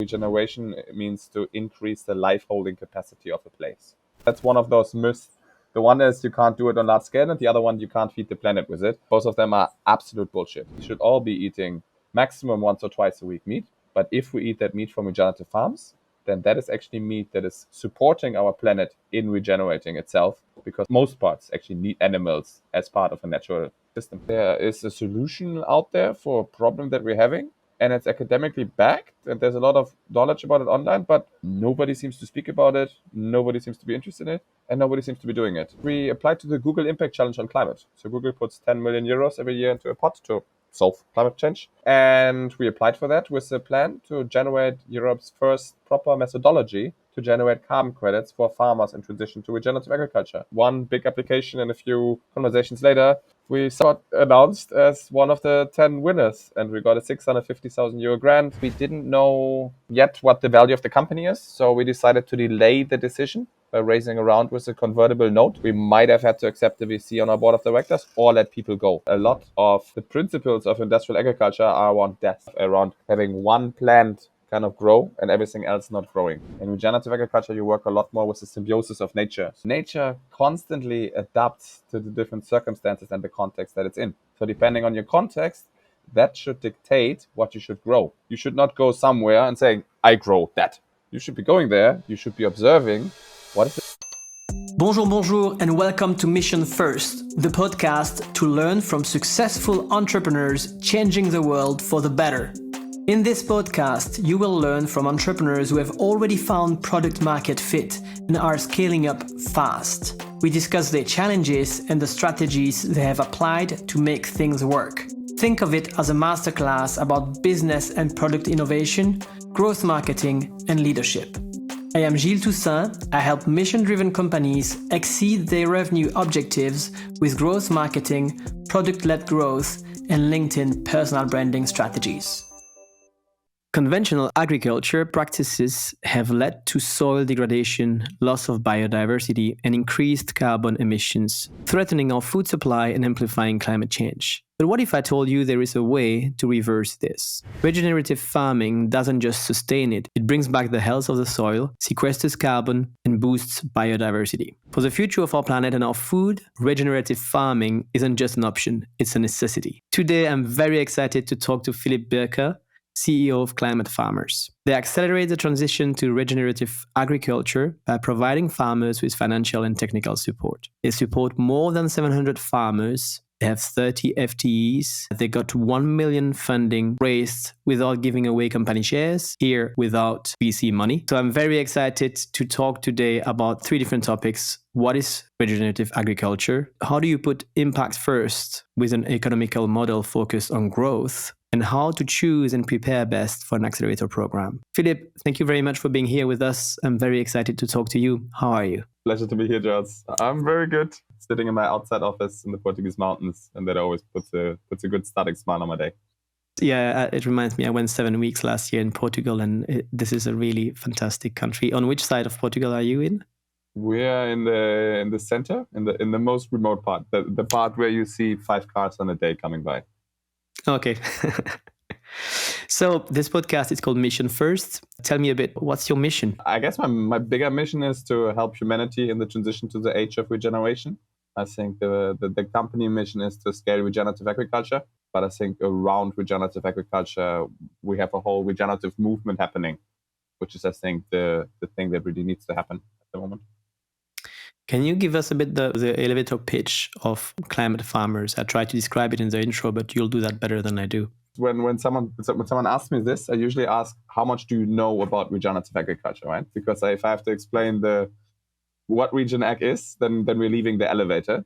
Regeneration means to increase the life-holding capacity of a place. That's one of those myths. The one is you can't do it on large scale, and the other one you can't feed the planet with it. Both of them are absolute bullshit. We should all be eating maximum once or twice a week meat. But if we eat that meat from regenerative farms, then that is actually meat that is supporting our planet in regenerating itself, because most parts actually need animals as part of a natural system. There is a solution out there for a problem that we're having, and it's academically backed, and there's a lot of knowledge about it online, but nobody seems to speak about it, nobody seems to be interested in it, and nobody seems to be doing it. We applied to the Google Impact Challenge on climate. So Google puts 10 million euros every year into a pot to solve climate change. And we applied for that with a plan to generate Europe's first proper methodology to generate carbon credits for farmers in transition to regenerative agriculture. One big application, and a few conversations later, we got announced as one of the 10 winners, and we got a 650,000 euro grant. We didn't know yet what the value of the company is, so we decided to delay the decision by raising a round with a convertible note. We might have had to accept the VC on our board of directors or let people go. A lot of the principles of industrial agriculture are around death, around having one plant kind of grow and everything else not growing. In regenerative agriculture, you work a lot more with the symbiosis of nature. Nature constantly adapts to the different circumstances and the context that it's in. So depending on your context, that should dictate what you should grow. You should not go somewhere and saying, I grow that. You should be going there. You should be observing what is it. Bonjour, and welcome to Mission First, the podcast to learn from successful entrepreneurs changing the world for the better. In this podcast, you will learn from entrepreneurs who have already found product market fit and are scaling up fast. We discuss their challenges and the strategies they have applied to make things work. Think of it as a masterclass about business and product innovation, growth marketing, and leadership. I am Gilles Toussaint. I help mission-driven companies exceed their revenue objectives with growth marketing, product-led growth, and LinkedIn personal branding strategies. Conventional agriculture practices have led to soil degradation, loss of biodiversity, and increased carbon emissions, threatening our food supply and amplifying climate change. But what if I told you there is a way to reverse this? Regenerative farming doesn't just sustain it, it brings back the health of the soil, sequesters carbon, and boosts biodiversity. For the future of our planet and our food, regenerative farming isn't just an option, it's a necessity. Today, I'm very excited to talk to Philippe Birker, CEO of Climate Farmers. They accelerate the transition to regenerative agriculture by providing farmers with financial and technical support. They support more than 700 farmers. They have 30 FTEs. They got 1 million funding raised without giving away company shares, here without VC money. So I'm very excited to talk today about 3 different topics. What is regenerative agriculture? How do you put impact first with an economical model focused on growth? And how to choose and prepare best for an accelerator program. Philippe, thank you very much for being here with us. I'm very excited to talk to you. How are you? Pleasure to be here, Charles. I'm very good. Sitting in my outside office in the Portuguese mountains, and that always puts a good starting smile on my day. Yeah, it reminds me, I went 7 weeks last year in Portugal, and this is a really fantastic country. On which side of Portugal are you in? We're in the center, in the most remote part, the part where you see 5 cars on a day coming by. Okay. So this podcast is called Mission First. Tell me a bit, what's your mission? I guess my bigger mission is to help humanity in the transition to the age of regeneration. I think the company mission is to scale regenerative agriculture. But I think around regenerative agriculture, we have a whole regenerative movement happening, which is, I think, the thing that really needs to happen at the moment. Can you give us a bit the elevator pitch of Climate Farmers? I tried to describe it in the intro, but you'll do that better than I do. When someone asks me this, I usually ask, how much do you know about regenerative agriculture, right? Because if I have to explain what Regen Ag is, then we're leaving the elevator.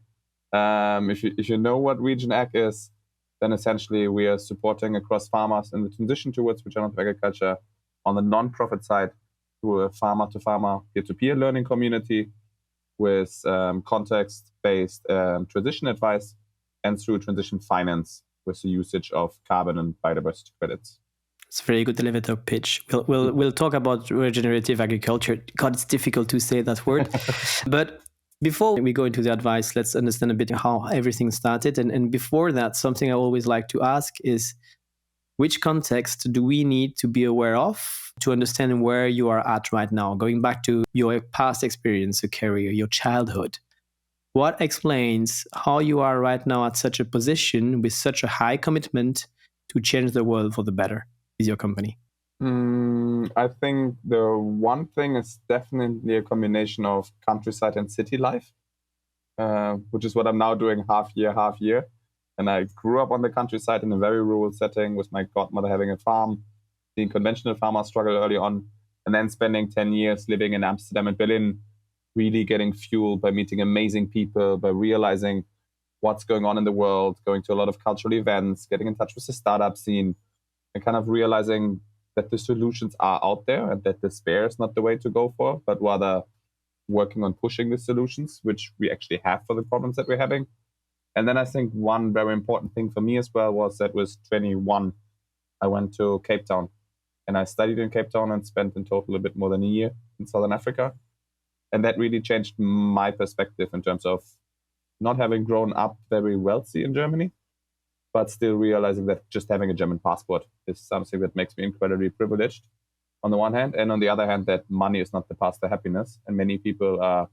If you know what Regen Ag is, then essentially we are supporting across farmers in the transition towards regenerative agriculture on the non-profit side through a farmer-to-farmer peer-to-peer learning community, with context-based transition advice, and through transition finance with the usage of carbon and biodiversity credits. It's a very good elevator pitch. We'll talk about regenerative agriculture. God, it's difficult to say that word. But before we go into the advice, let's understand a bit how everything started. And before that, something I always like to ask is, which context do we need to be aware of to understand where you are at right now? Going back to your past experience, your career, your childhood, what explains how you are right now at such a position with such a high commitment to change the world for the better with your company? I think the one thing is definitely a combination of countryside and city life, which is what I'm now doing half year. And I grew up on the countryside in a very rural setting with my godmother having a farm, being conventional farmer struggle early on, and then spending 10 years living in Amsterdam and Berlin, really getting fueled by meeting amazing people, by realizing what's going on in the world, going to a lot of cultural events, getting in touch with the startup scene, and kind of realizing that the solutions are out there and that despair is not the way to go for, but rather working on pushing the solutions, which we actually have for the problems that we're having. And then I think one very important thing for me as well was that was 21. I went to Cape Town and I studied in Cape Town and spent in total a bit more than a year in Southern Africa. And that really changed my perspective in terms of not having grown up very wealthy in Germany, but still realizing that just having a German passport is something that makes me incredibly privileged on the one hand, and on the other hand, that money is not the path to happiness. And many people are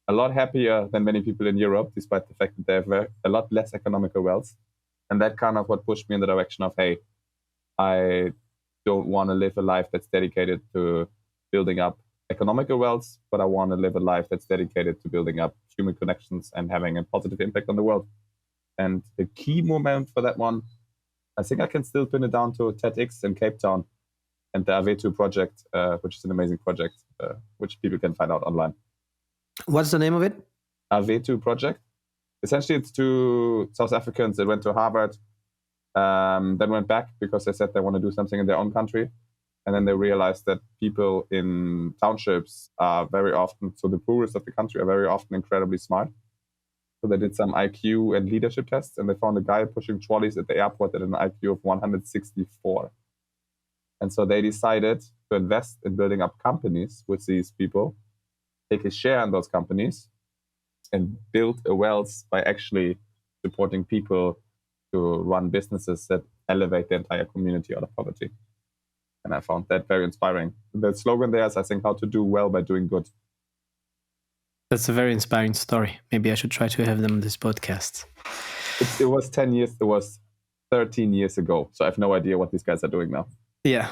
a lot happier than many people in Europe, despite the fact that they have a lot less economical wealth. And that kind of what pushed me in the direction of, hey, I don't want to live a life that's dedicated to building up economical wealth, but I want to live a life that's dedicated to building up human connections and having a positive impact on the world. And the key moment for that one, I think I can still pin it down to TEDx in Cape Town and the AV2 project, which is an amazing project, which people can find out online. What's the name of it? AV2 project. Essentially, it's two South Africans that went to Harvard, then went back because they said they want to do something in their own country. And then they realized that people in townships are very often, so the poorest of the country are very often incredibly smart. So they did some IQ and leadership tests, and they found a guy pushing trolleys at the airport at an IQ of 164. And so they decided to invest in building up companies with these people, take a share in those companies, and build a wealth by actually supporting people to run businesses that elevate the entire community out of poverty. And I found that very inspiring. The slogan there is, I think, how to do well by doing good. That's a very inspiring story. Maybe I should try to have them on this podcast. It was 10 years, it was 13 years ago. So I have no idea what these guys are doing now. Yeah.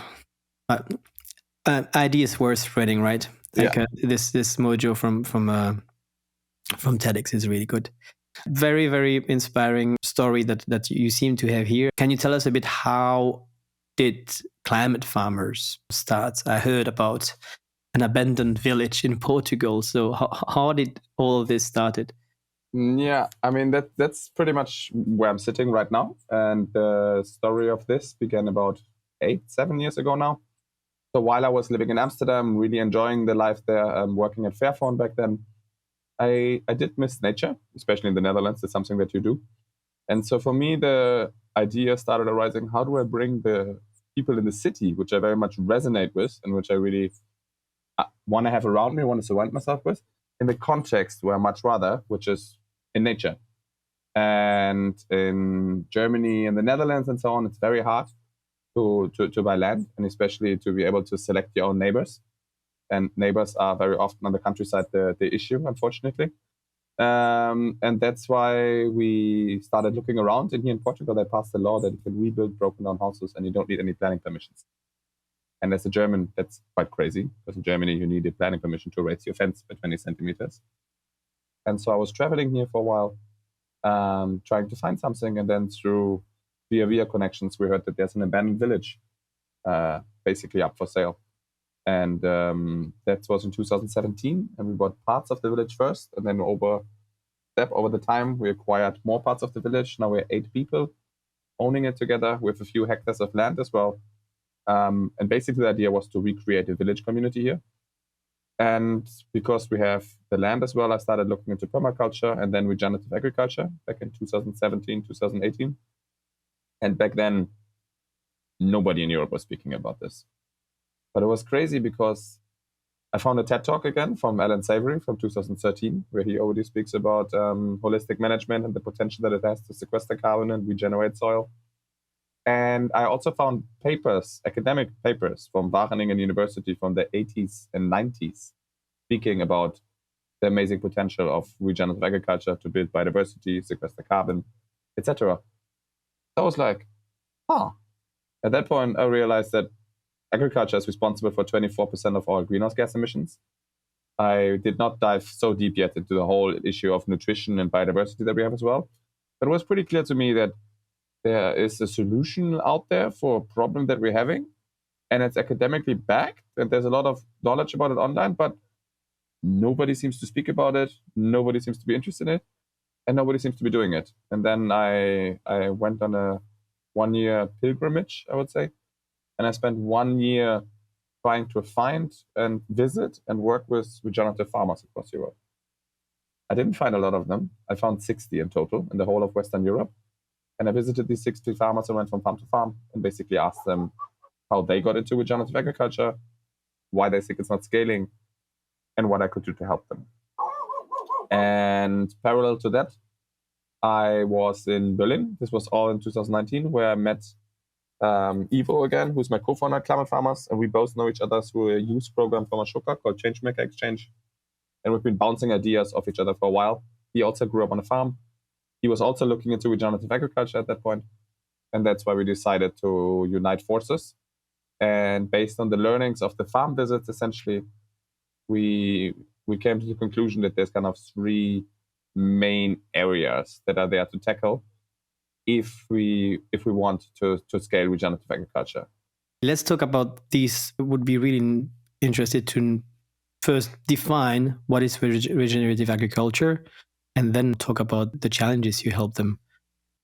Ideas worth spreading, right? Like this mojo from TEDx is really good. Very, very inspiring story that you seem to have here. Can you tell us a bit how did Climate Farmers start? I heard about an abandoned village in Portugal. So how did all of this started? Yeah, I mean, that's pretty much where I'm sitting right now. And the story of this began about 7 years ago now. So while I was living in Amsterdam, really enjoying the life there, working at Fairphone back then, I did miss nature, especially in the Netherlands. It's something that you do. And so for me, the idea started arising, how do I bring the people in the city, which I very much resonate with and which I really want to have around me, want to surround myself with, in the context where I much rather, which is in nature. And in Germany and the Netherlands and so on, it's very hard to buy land, and especially to be able to select your own neighbors. And neighbors are very often on the countryside the issue, unfortunately. And that's why we started looking around. And here in Portugal, they passed a law that you can rebuild broken down houses and you don't need any planning permissions. And as a German, that's quite crazy, because in Germany, you need a planning permission to raise your fence by 20 centimeters. And so I was traveling here for a while, trying to find something. And then through via connections, we heard that there's an abandoned village, basically up for sale. And that was in 2017. And we bought parts of the village first. And then over the time, we acquired more parts of the village. Now we're 8 people owning it together with a few hectares of land as well. And basically the idea was to recreate a village community here. And because we have the land as well, I started looking into permaculture and then regenerative agriculture back in 2017, 2018. And back then, nobody in Europe was speaking about this. But it was crazy because I found a TED Talk again from Alan Savory from 2013, where he already speaks about holistic management and the potential that it has to sequester carbon and regenerate soil. And I also found papers, academic papers from Wageningen University from the 80s and 90s, speaking about the amazing potential of regenerative agriculture to build biodiversity, sequester carbon, etc. I was like, huh. At that point, I realized that agriculture is responsible for 24% of all greenhouse gas emissions. I did not dive so deep yet into the whole issue of nutrition and biodiversity that we have as well. But it was pretty clear to me that there is a solution out there for a problem that we're having, and it's academically backed, and there's a lot of knowledge about it online, but nobody seems to speak about it, nobody seems to be interested in it, and nobody seems to be doing it. And then I went on a 1-year pilgrimage, I would say, and I spent 1 year trying to find and visit and work with regenerative farmers across Europe. I didn't find a lot of them. I found 60 in total in the whole of Western Europe. And I visited these 60 farmers and went from farm to farm and basically asked them how they got into regenerative agriculture, why they think it's not scaling, and what I could do to help them. And parallel to that, I was in Berlin. This was all in 2019, where I met Ivo again, who's my co-founder at Climate Farmers, and we both know each other through a youth program from Ashoka called Changemaker Exchange. And we've been bouncing ideas off each other for a while. He also grew up on a farm. He was also looking into regenerative agriculture at that point. And that's why we decided to unite forces. And based on the learnings of the farm visits, essentially, we came to the conclusion that there's kind of 3 main areas that are there to tackle if we want to scale regenerative agriculture. Let's talk about these. Would be really interested to first define what is regenerative agriculture, and then talk about the challenges you help them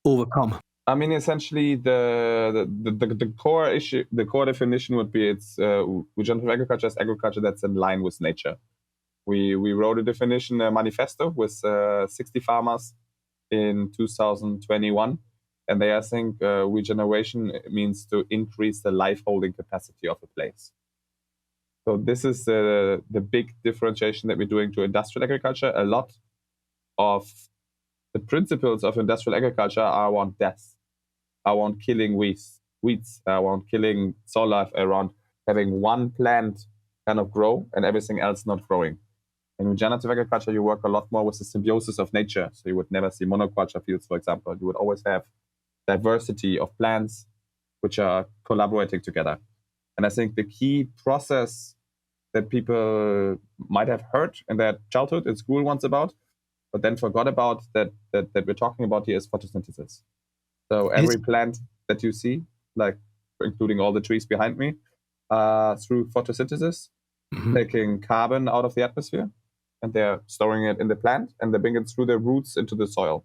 overcome. I mean, essentially, the core issue, the core definition would be it's regenerative agriculture is agriculture that's in line with nature. We wrote a definition, a manifesto with 60 farmers in 2021, and they are saying regeneration means to increase the life-holding capacity of a place. So this is the big differentiation that we're doing to industrial agriculture. A lot of the principles of industrial agriculture are around death, around killing weeds, around killing soil life, around having one plant kind of grow and everything else not growing. In regenerative agriculture, you work a lot more with the symbiosis of nature. So you would never see monoculture fields, for example. You would always have diversity of plants which are collaborating together. And I think the key process that people might have heard in their childhood in school once about, but then forgot about that we're talking about here is photosynthesis. So every plant that you see, like including all the trees behind me, through photosynthesis, taking carbon out of the atmosphere, and they're storing it in the plant, and they bring it through their roots into the soil.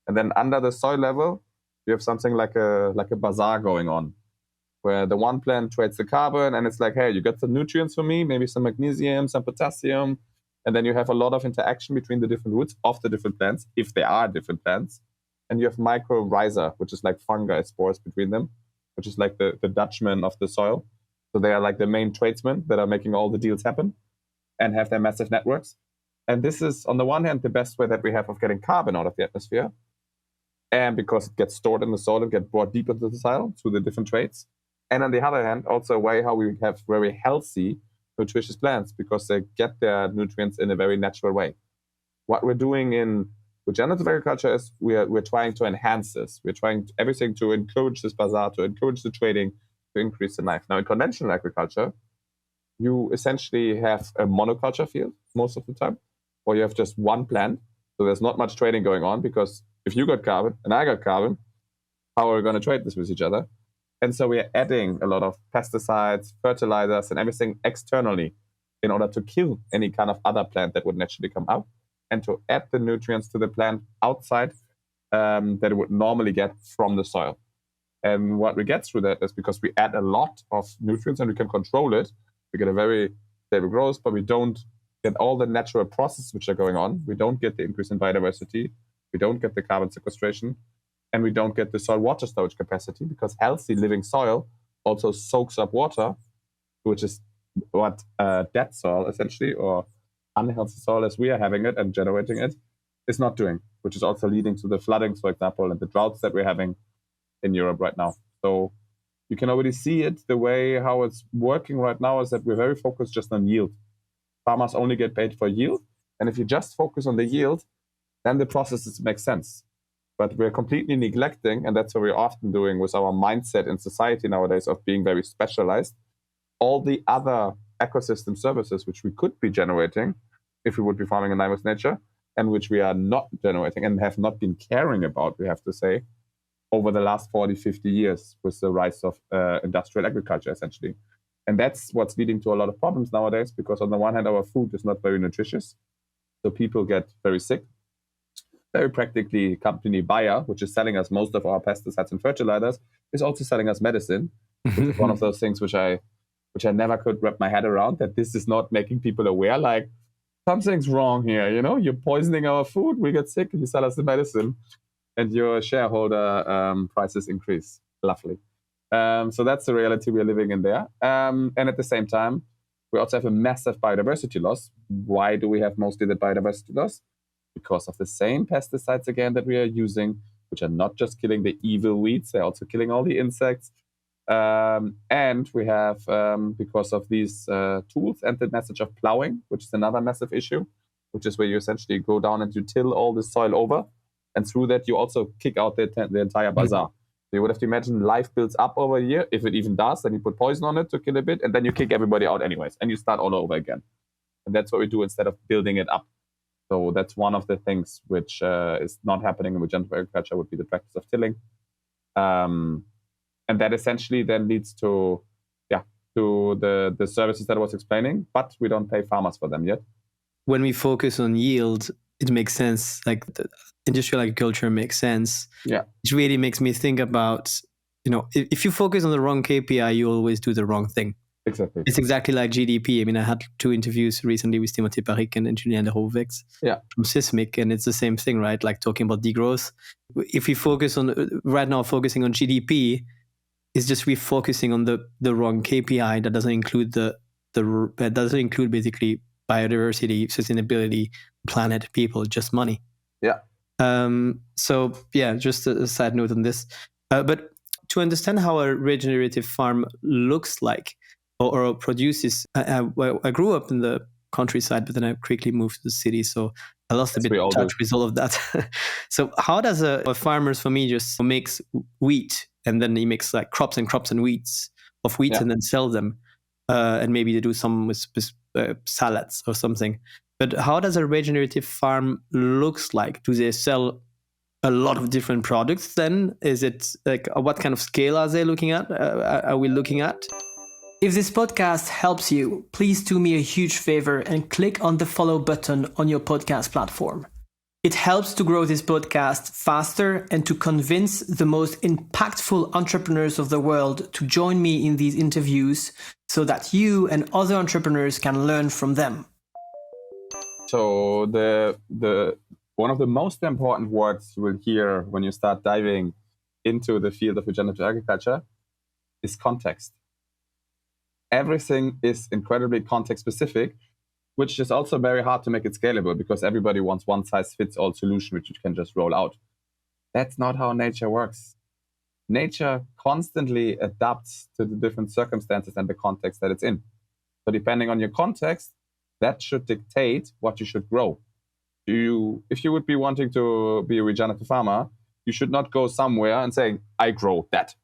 And then under the soil level, you have something like a bazaar going on, where the one plant trades the carbon, and it's like, hey, you got some nutrients for me, maybe some magnesium, some potassium, and then you have a lot of interaction between the different roots of the different plants, if they are different plants. And you have mycorrhiza, which is like fungi spores between them, which is like the Dutchman of the soil. So they are like the main tradesmen that are making all the deals happen and have their massive networks. And this is, on the one hand, the best way that we have of getting carbon out of the atmosphere. And because it gets stored in the soil and gets brought deep into the soil through the different traits. And on the other hand, also a way how we have very healthy, nutritious plants because they get their nutrients in a very natural way. What we're doing in regenerative agriculture is we're trying to enhance this. We're trying everything to encourage this bazaar, to encourage the trading, to increase the life. Now, in conventional agriculture, you essentially have a monoculture field most of the time, or you have just one plant. So there's not much trading going on because if you got carbon and I got carbon, how are we going to trade this with each other? And so we are adding a lot of pesticides, fertilizers, and everything externally in order to kill any kind of other plant that would naturally come out and to add the nutrients to the plant outside that it would normally get from the soil. And what we get through that is because we add a lot of nutrients and we can control it, we get a very stable growth, but we don't get all the natural processes which are going on. We don't get the increase in biodiversity. We don't get the carbon sequestration. And we don't get the soil water storage capacity because healthy living soil also soaks up water, which is what dead soil essentially, or unhealthy soil as we are having it and generating it, is not doing, which is also leading to the floodings, for example, and the droughts that we're having in Europe right now. So you can already see it. The way how it's working right now is that we're very focused just on yield. Farmers only get paid for yield. And if you just focus on the yield, then the processes make sense. But we're completely neglecting, and that's what we're often doing with our mindset in society nowadays of being very specialized, all the other ecosystem services which we could be generating if we would be farming in line with nature, and which we are not generating and have not been caring about, we have to say, over the last 40, 50 years with the rise of industrial agriculture, essentially. And that's what's leading to a lot of problems nowadays, because on the one hand, our food is not very nutritious. So people get very sick. Very practically, company Bayer, which is selling us most of our pesticides and fertilizers, is also selling us medicine. Which is one of those things which I never could wrap my head around, that this is not making people aware, like, something's wrong here, you're poisoning our food, we get sick, you sell us the medicine, and your shareholder prices increase. Lovely. So that's the reality we're living in there. And at the same time, we also have a massive biodiversity loss. Why do we have mostly the biodiversity loss? Because of the same pesticides, again, that we are using, which are not just killing the evil weeds, they're also killing all the insects. And we have, because of these tools and the message of plowing, which is another massive issue, which is where you essentially go down and you till all the soil over. And through that, you also kick out the entire bazaar. So you would have to imagine life builds up over a year. If it even does, then you put poison on it to kill a bit, and then you kick everybody out anyways, and you start all over again. And that's what we do instead of building it up. So that's one of the things which is not happening in regenerative agriculture, would be the practice of tilling. And that essentially then leads to the services that I was explaining, but we don't pay farmers for them yet. When we focus on yield, it makes sense. Like the industrial agriculture makes sense. Yeah. It really makes me think about, if you focus on the wrong KPI, you always do the wrong thing. Exactly. It's exactly like GDP. I mean, I had 2 interviews recently with Timothy Parrick and Julien de Rovix from Sismic, and it's the same thing, right? Like talking about degrowth. If we focus on, right now, focusing on GDP, it's just we're focusing on the wrong KPI that doesn't include that doesn't include basically biodiversity, sustainability, planet, people, just money. Yeah. So yeah, just a side note on this. But to understand how a regenerative farm looks like or produces, I grew up in the countryside, but then I quickly moved to the city, so I lost a bit of touch with all of that. So how does a farmer, for me, just makes wheat, and then he makes like crops and wheats of wheat, and then sell them, and maybe they do some with salads or something. But how does a regenerative farm looks like? Do they sell a lot of different products then? Is it like, what kind of scale are they looking at? Are we looking at? If this podcast helps you, please do me a huge favor and click on the follow button on your podcast platform. It helps to grow this podcast faster and to convince the most impactful entrepreneurs of the world to join me in these interviews so that you and other entrepreneurs can learn from them. So the one of the most important words you will hear when you start diving into the field of regenerative agriculture is context. Everything is incredibly context specific, which is also very hard to make it scalable because everybody wants one size fits all solution, which you can just roll out. That's not how nature works. Nature constantly adapts to the different circumstances and the context that it's in. So depending on your context, that should dictate what you should grow. If you would be wanting to be a regenerative farmer, you should not go somewhere and saying, I grow that.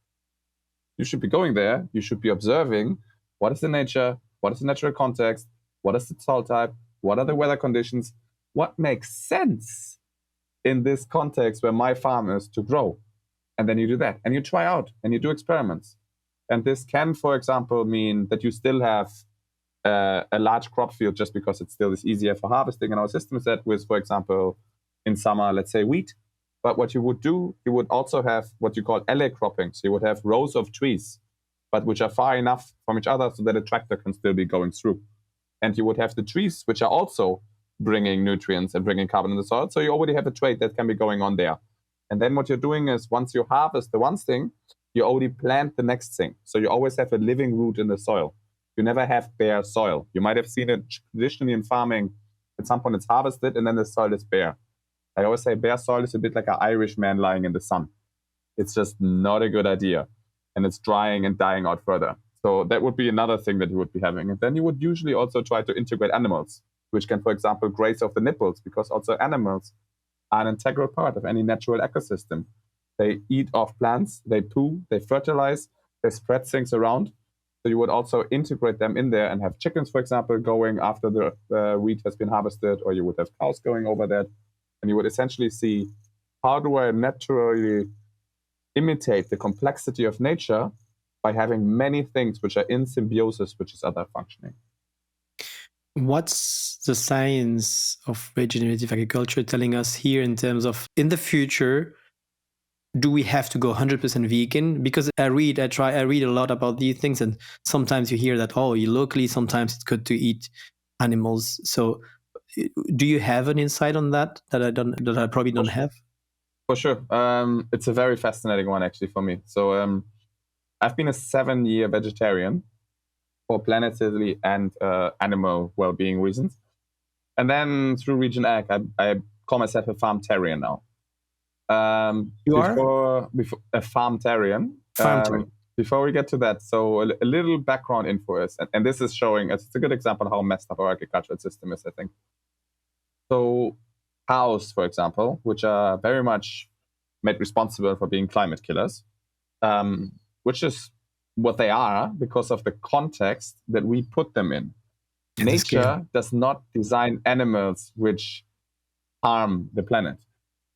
You should be going there. You should be observing what is the nature, what is the natural context, what is the soil type, what are the weather conditions, what makes sense in this context where my farm is to grow. And then you do that. And you try out and you do experiments. And this can, for example, mean that you still have a large crop field just because it still is easier for harvesting in our system set with, for example, in summer, let's say wheat. But what you would do, you would also have what you call alley cropping. So you would have rows of trees, but which are far enough from each other so that a tractor can still be going through. And you would have the trees, which are also bringing nutrients and bringing carbon in the soil. So you already have a trade that can be going on there. And then what you're doing is once you harvest the one thing, you already plant the next thing. So you always have a living root in the soil. You never have bare soil. You might have seen it traditionally in farming. At some point it's harvested and then the soil is bare. I always say bare soil is a bit like an Irish man lying in the sun. It's just not a good idea. and it's drying and dying out further. So that would be another thing that you would be having. And then you would usually also try to integrate animals, which can, for example, graze off the nipples, because also animals are an integral part of any natural ecosystem. They eat off plants, they poo, they fertilize, they spread things around. So you would also integrate them in there and have chickens, for example, going after the wheat has been harvested, or you would have cows going over that. And you would essentially see, how do I naturally imitate the complexity of nature by having many things which are in symbiosis, which is other functioning. What's the science of regenerative agriculture telling us here in terms of, in the future, do we have to go 100% vegan? Because I read a lot about these things, and sometimes you hear that, you locally, sometimes it's good to eat animals. So do you have an insight on that I probably don't have? For sure. It's a very fascinating one, actually, for me. So I've been a 7-year vegetarian for planetary and animal well-being reasons. And then through Region Ag, I call myself a farm-tarian now. You are? Before a farm-tarian. Farm-tarian. Before we get to that, so a little background info is, and this is showing, it's a good example of how messed up our agricultural system is, I think. So cows, for example, which are very much made responsible for being climate killers, which is what they are because of the context that we put them in. And nature does not design animals which harm the planet.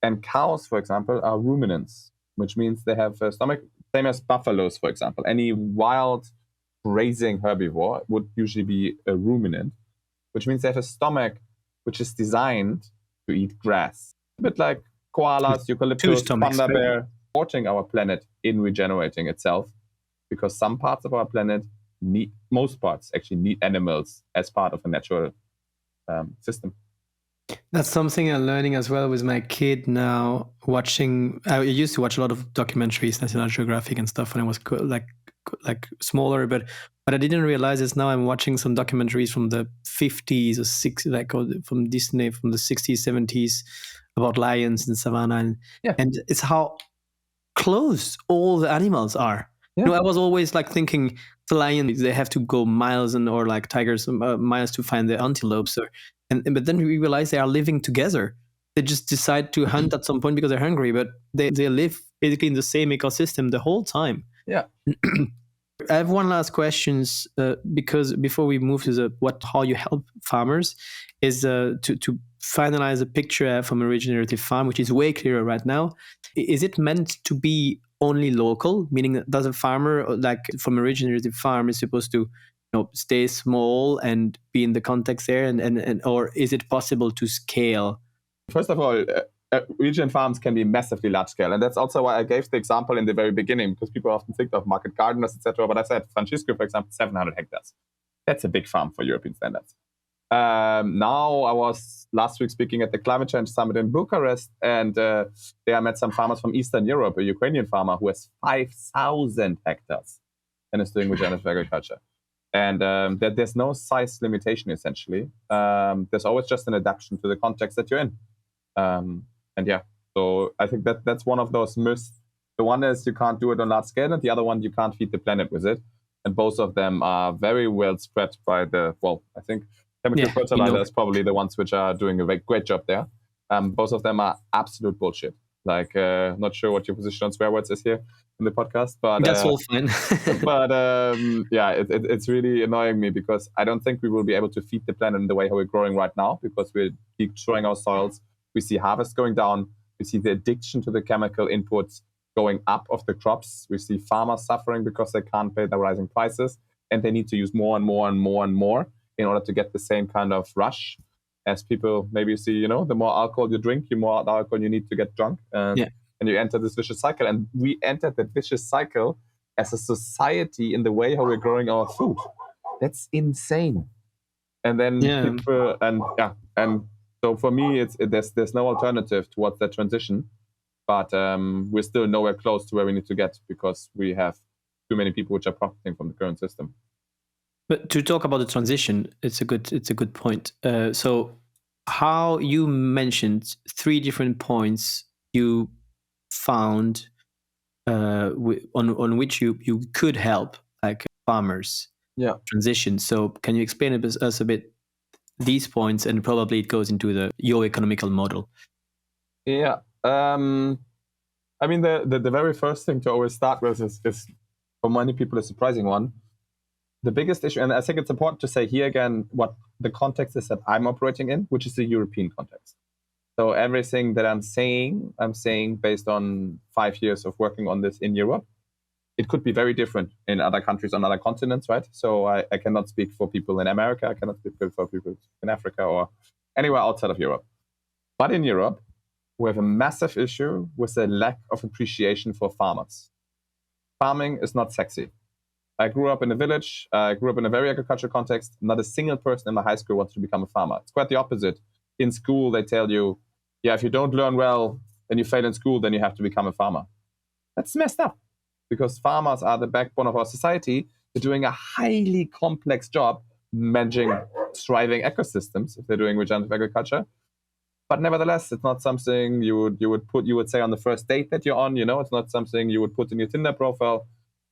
And cows, for example, are ruminants, which means they have a stomach, same as buffaloes, for example. Any wild grazing herbivore would usually be a ruminant, which means they have a stomach which is designed to eat grass. A bit like koalas, eucalyptus, panda bear, supporting our planet in regenerating itself, because some parts of our planet most parts actually need animals as part of a natural system. That's something I'm learning as well with my kid now. I used to watch a lot of documentaries, National Geographic and stuff when I was like smaller, but I didn't realize is now I'm watching some documentaries from the 50s or 60s, or from Disney from the 60s, 70s about lions in savannah, and it's how close all the animals are. Yeah. I was always thinking the lions, they have to go miles or like tigers miles to find the antelopes, but then we realize they are living together. They just decide to hunt at some point because they're hungry, but they live basically in the same ecosystem the whole time. Yeah. I have one last question, because before we move to how you help farmers, is to finalize a picture I have from a regenerative farm, which is way clearer right now. Is it meant to be only local, meaning that does a farmer from a regenerative farm is supposed to stay small and be in the context there, and or is it possible to scale? First of all, regen farms can be massively large scale, and that's also why I gave the example in the very beginning, because people often think of market gardeners, etc. But I said Francisco, for example, 700 hectares. That's a big farm for European standards. Now I was last week speaking at the Climate Change Summit in Bucharest, and there I met some farmers from Eastern Europe, a Ukrainian farmer who has 5,000 hectares and is doing regenerative agriculture. And there's no size limitation, essentially. There's always just an adaptation to the context that you're in. So I think that's one of those myths. The one is you can't do it on large scale, and the other one, you can't feed the planet with it. And both of them are very well spread by I think chemical fertilizer is probably the ones which are doing a great job there. Both of them are absolute bullshit. Not sure what your position on swear words is here in the podcast, but that's all fine. But it's really annoying me, because I don't think we will be able to feed the planet in the way how we're growing right now, because we're destroying our soils. We see harvest going down. We see the addiction to the chemical inputs going up of the crops. We see farmers suffering because they can't pay the rising prices, and they need to use more and more and more and more in order to get the same kind of rush as people maybe see. The more alcohol you drink, the more alcohol you need to get drunk. And you enter this vicious cycle. And we entered that vicious cycle as a society in the way how we're growing our food. That's insane. And then people, and so for me, there's no alternative towards that transition. But we're still nowhere close to where we need to get, because we have too many people which are profiting from the current system. But to talk about the transition, it's a good point. So how you mentioned 3 different points you found on which you could help like farmers transition. So can you explain us a bit these points, and probably it goes into your economical model? Yeah. I mean, the very first thing to always start with is for many people a surprising one. The biggest issue, and I think it's important to say here again what the context is that I'm operating in, which is the European context. So everything that I'm saying based on 5 years of working on this in Europe. It could be very different in other countries on other continents, right? So I cannot speak for people in America. I cannot speak for people in Africa or anywhere outside of Europe. But in Europe, we have a massive issue with the lack of appreciation for farmers. Farming is not sexy. I grew up in a village. I grew up in a very agricultural context. Not a single person in my high school wants to become a farmer. It's quite the opposite. In school, they tell you, yeah, if you don't learn well and you fail in school, then you have to become a farmer. That's messed up because farmers are the backbone of our society. They're doing a highly complex job managing thriving ecosystems if they're doing regenerative agriculture. But nevertheless, it's not something you would say on the first date that you're on. It's not something you would put in your Tinder profile,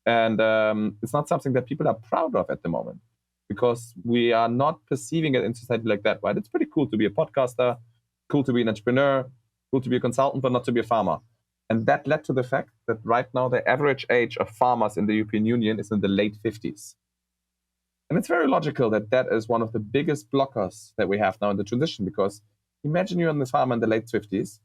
and it's not something that people are proud of at the moment because we are not perceiving it in society like that. Right? It's pretty cool to be a podcaster, cool to be an entrepreneur, cool to be a consultant, but not to be a farmer. And that led to the fact that right now the average age of farmers in the European Union is in the late 50s. And it's very logical that that is one of the biggest blockers that we have now in the transition, because imagine you're on the farm in the late 50s.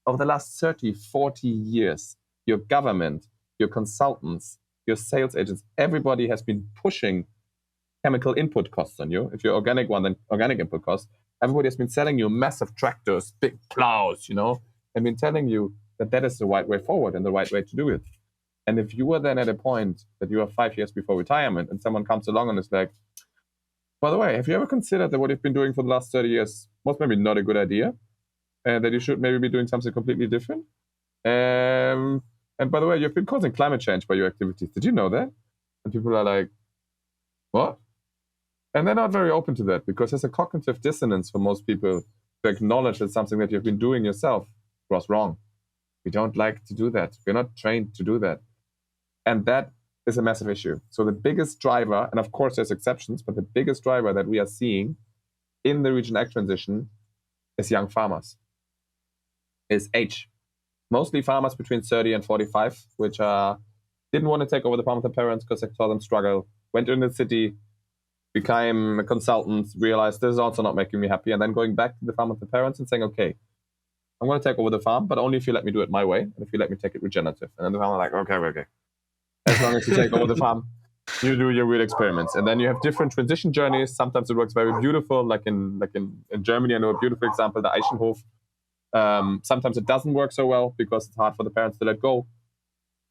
Over the last 30, 40 years, your government, your consultants, your sales agents, everybody has been pushing chemical input costs on you. If you're organic one, then organic input costs. Everybody has been selling you massive tractors, big plows, and been telling you that is the right way forward and the right way to do it. And if you are then at a point that you are 5 years before retirement and someone comes along and is like, by the way, have you ever considered that what you've been doing for the last 30 years was maybe not a good idea? And that you should maybe be doing something completely different? And by the way, you've been causing climate change by your activities. Did you know that? And people are like, what? And they're not very open to that because there's a cognitive dissonance for most people to acknowledge that something that you've been doing yourself was wrong. We don't like to do that. We're not trained to do that. And that is a massive issue. So the biggest driver, and of course there's exceptions, but the biggest driver that we are seeing in the Region Ag transition is young farmers, is age. Mostly farmers between 30 and 45, which didn't want to take over the farm with their parents because they saw them struggle, went into the city, became a consultant, realized this is also not making me happy, and then going back to the farm with the parents and saying, okay, I'm going to take over the farm, but only if you let me do it my way, and if you let me take it regenerative. And then the farmer like, okay. As long as you take over the farm, you do your real experiments. And then you have different transition journeys. Sometimes it works very beautiful, like in Germany, I know a beautiful example, the Eichenhof. Sometimes it doesn't work so well because it's hard for the parents to let go.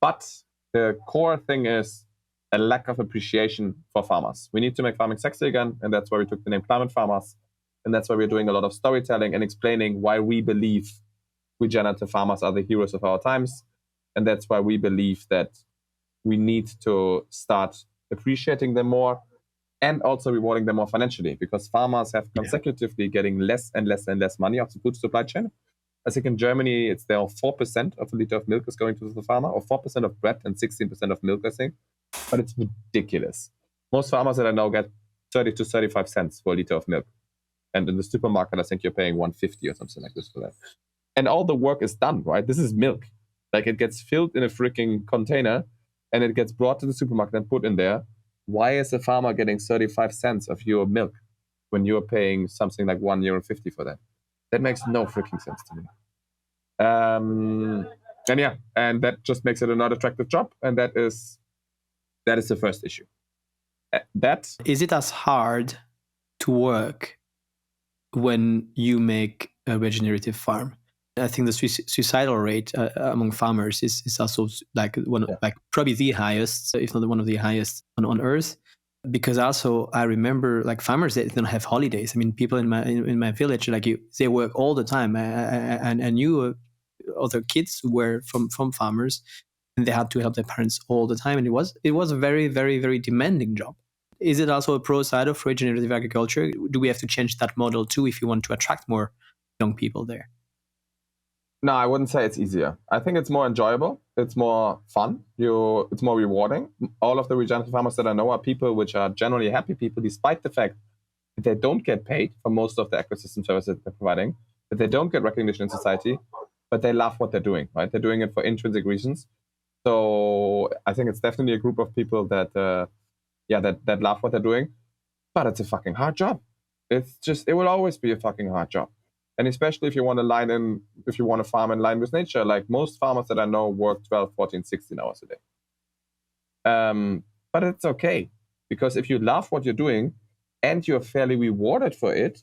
But the core thing is a lack of appreciation for farmers. We need to make farming sexy again, and that's why we took the name Climate Farmers. And that's why we're doing a lot of storytelling and explaining why we believe regenerative farmers are the heroes of our times. And that's why we believe that we need to start appreciating them more and also rewarding them more financially, because farmers have consecutively getting less and less and less money off the food supply chain. I think in Germany, it's there 4% of a liter of milk is going to the farmer, or 4% of bread and 16% of milk, I think. But it's ridiculous. Most farmers that I know get 30 to 35 cents for a liter of milk. And in the supermarket, I think you're paying 150 or something like this for that. And all the work is done, right? This is milk. Like, it gets filled in a freaking container and it gets brought to the supermarket and put in there. Why is the farmer getting 35 cents of your milk when you're paying something like €1.50 for that? That makes no freaking sense to me. And that just makes it a not attractive job. And that is the first issue. Is it as hard to work when you make a regenerative farm? I think the suicidal rate among farmers is also like probably the highest, if not one of the highest on Earth. Because also I remember like farmers that don't have holidays. I mean, people in my village, like they work all the time. And knew other kids who were from farmers, and they had to help their parents all the time. And it was a very, very, very demanding job. Is it also a pro side of regenerative agriculture? Do we have to change that model too if you want to attract more young people there? No, I wouldn't say it's easier. I think it's more enjoyable. It's more fun. It's more rewarding. All of the regenerative farmers that I know are people which are generally happy people, despite the fact that they don't get paid for most of the ecosystem services they're providing, that they don't get recognition in society, but they love what they're doing, right? They're doing it for intrinsic reasons. So I think it's definitely a group of people that, that love what they're doing, but it's a fucking hard job. It will always be a fucking hard job. And especially if you want to farm in line with nature, like most farmers that I know work 12, 14, 16 hours a day. But it's okay, because if you love what you're doing and you're fairly rewarded for it,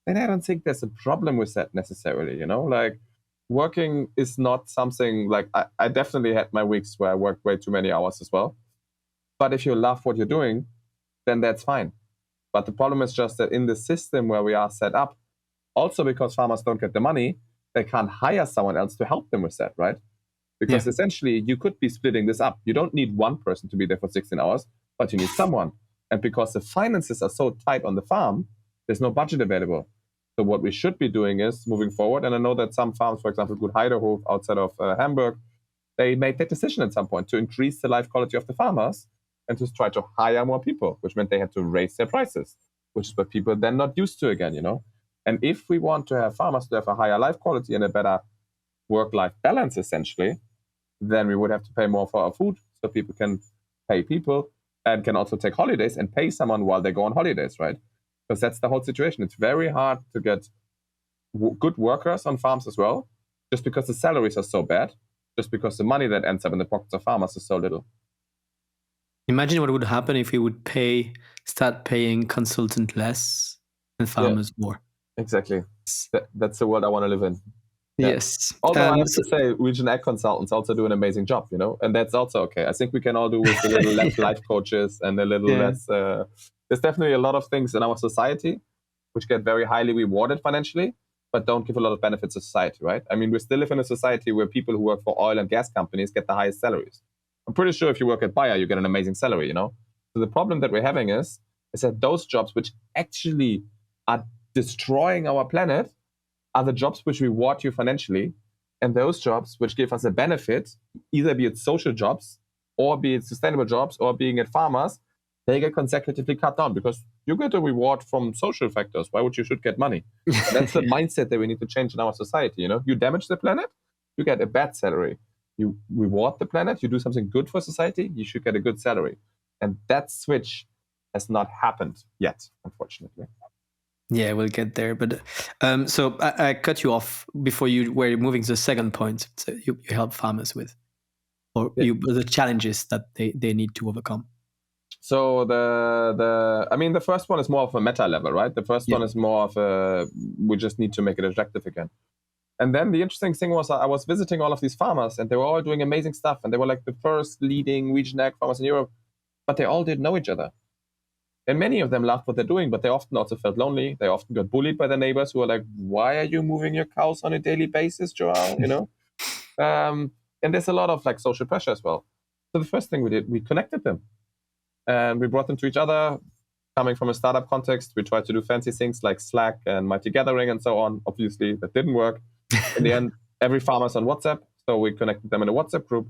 then I don't think there's a problem with that necessarily, Like, working is not something like, I definitely had my weeks where I worked way too many hours as well. But if you love what you're doing, then that's fine. But the problem is just that in the system where we are set up, also because farmers don't get the money, they can't hire someone else to help them with that, right? Because essentially you could be splitting this up. You don't need one person to be there for 16 hours, but you need someone. And because the finances are so tight on the farm, there's no budget available. So what we should be doing is moving forward. And I know that some farms, for example, Gut Heidehof outside of Hamburg, they made that decision at some point to increase the life quality of the farmers and to try to hire more people, which meant they had to raise their prices, which is what people then not used to again, And if we want to have farmers to have a higher life quality and a better work-life balance, essentially, then we would have to pay more for our food so people can pay people and can also take holidays and pay someone while they go on holidays, right? Because that's the whole situation. It's very hard to get good workers on farms as well, just because the salaries are so bad, just because the money that ends up in the pockets of farmers is so little. Imagine what would happen if we would start paying consultant less and farmers more. Exactly. That's the world I want to live in. Yeah. Yes. Although I have to say, region ag consultants also do an amazing job, and that's also okay. I think we can all do with a little less life coaches and a little less. There's definitely a lot of things in our society which get very highly rewarded financially, but don't give a lot of benefits to society, right? I mean, we still live in a society where people who work for oil and gas companies get the highest salaries. I'm pretty sure if you work at Bayer, you get an amazing salary, So the problem that we're having is that those jobs which actually are destroying our planet are the jobs which reward you financially, and those jobs which give us a benefit, either be it social jobs or be it sustainable jobs or being at farmers, they get consecutively cut down because you get a reward from social factors. Why would you should get money? That's the mindset that we need to change in our society. You damage the planet, you get a bad salary. You reward the planet, you do something good for society, you should get a good salary. And that switch has not happened yet, unfortunately. Yeah, we'll get there. But so I cut you off before you were moving to the second point. So you help farmers with, or the challenges that they need to overcome. So the first one is more of a meta level, right? The first one is more of we just need to make it attractive again. And then the interesting thing was I was visiting all of these farmers and they were all doing amazing stuff. And they were like the first leading region ag farmers in Europe, but they all didn't know each other. And many of them loved what they're doing, but they often also felt lonely. They often got bullied by their neighbors who were like, why are you moving your cows on a daily basis, Joao? And there's a lot of like social pressure as well. So the first thing we did, we connected them. And we brought them to each other. Coming from a startup context, we tried to do fancy things like Slack and Mighty Gathering and so on. Obviously, that didn't work. In the end, every farmer's on WhatsApp. So we connected them in a WhatsApp group.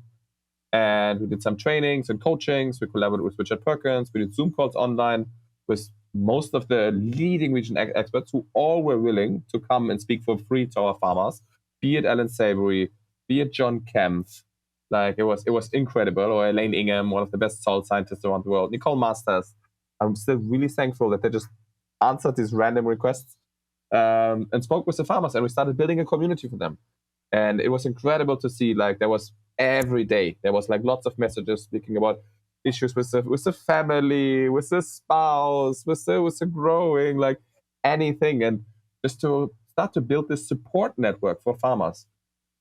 And we did some trainings and coachings. We collaborated with Richard Perkins. We did Zoom calls online with most of the leading region experts who all were willing to come and speak for free to our farmers, be it Alan Savory, be it John Kempf. Like it was incredible. Or Elaine Ingham, one of the best soil scientists around the world. Nicole Masters. I'm still really thankful that they just answered these random requests and spoke with the farmers. And we started building a community for them. And it was incredible to see, like, there was every day, there was like lots of messages speaking about issues with the family, with the spouse, with the growing, like anything. And just to start to build this support network for farmers.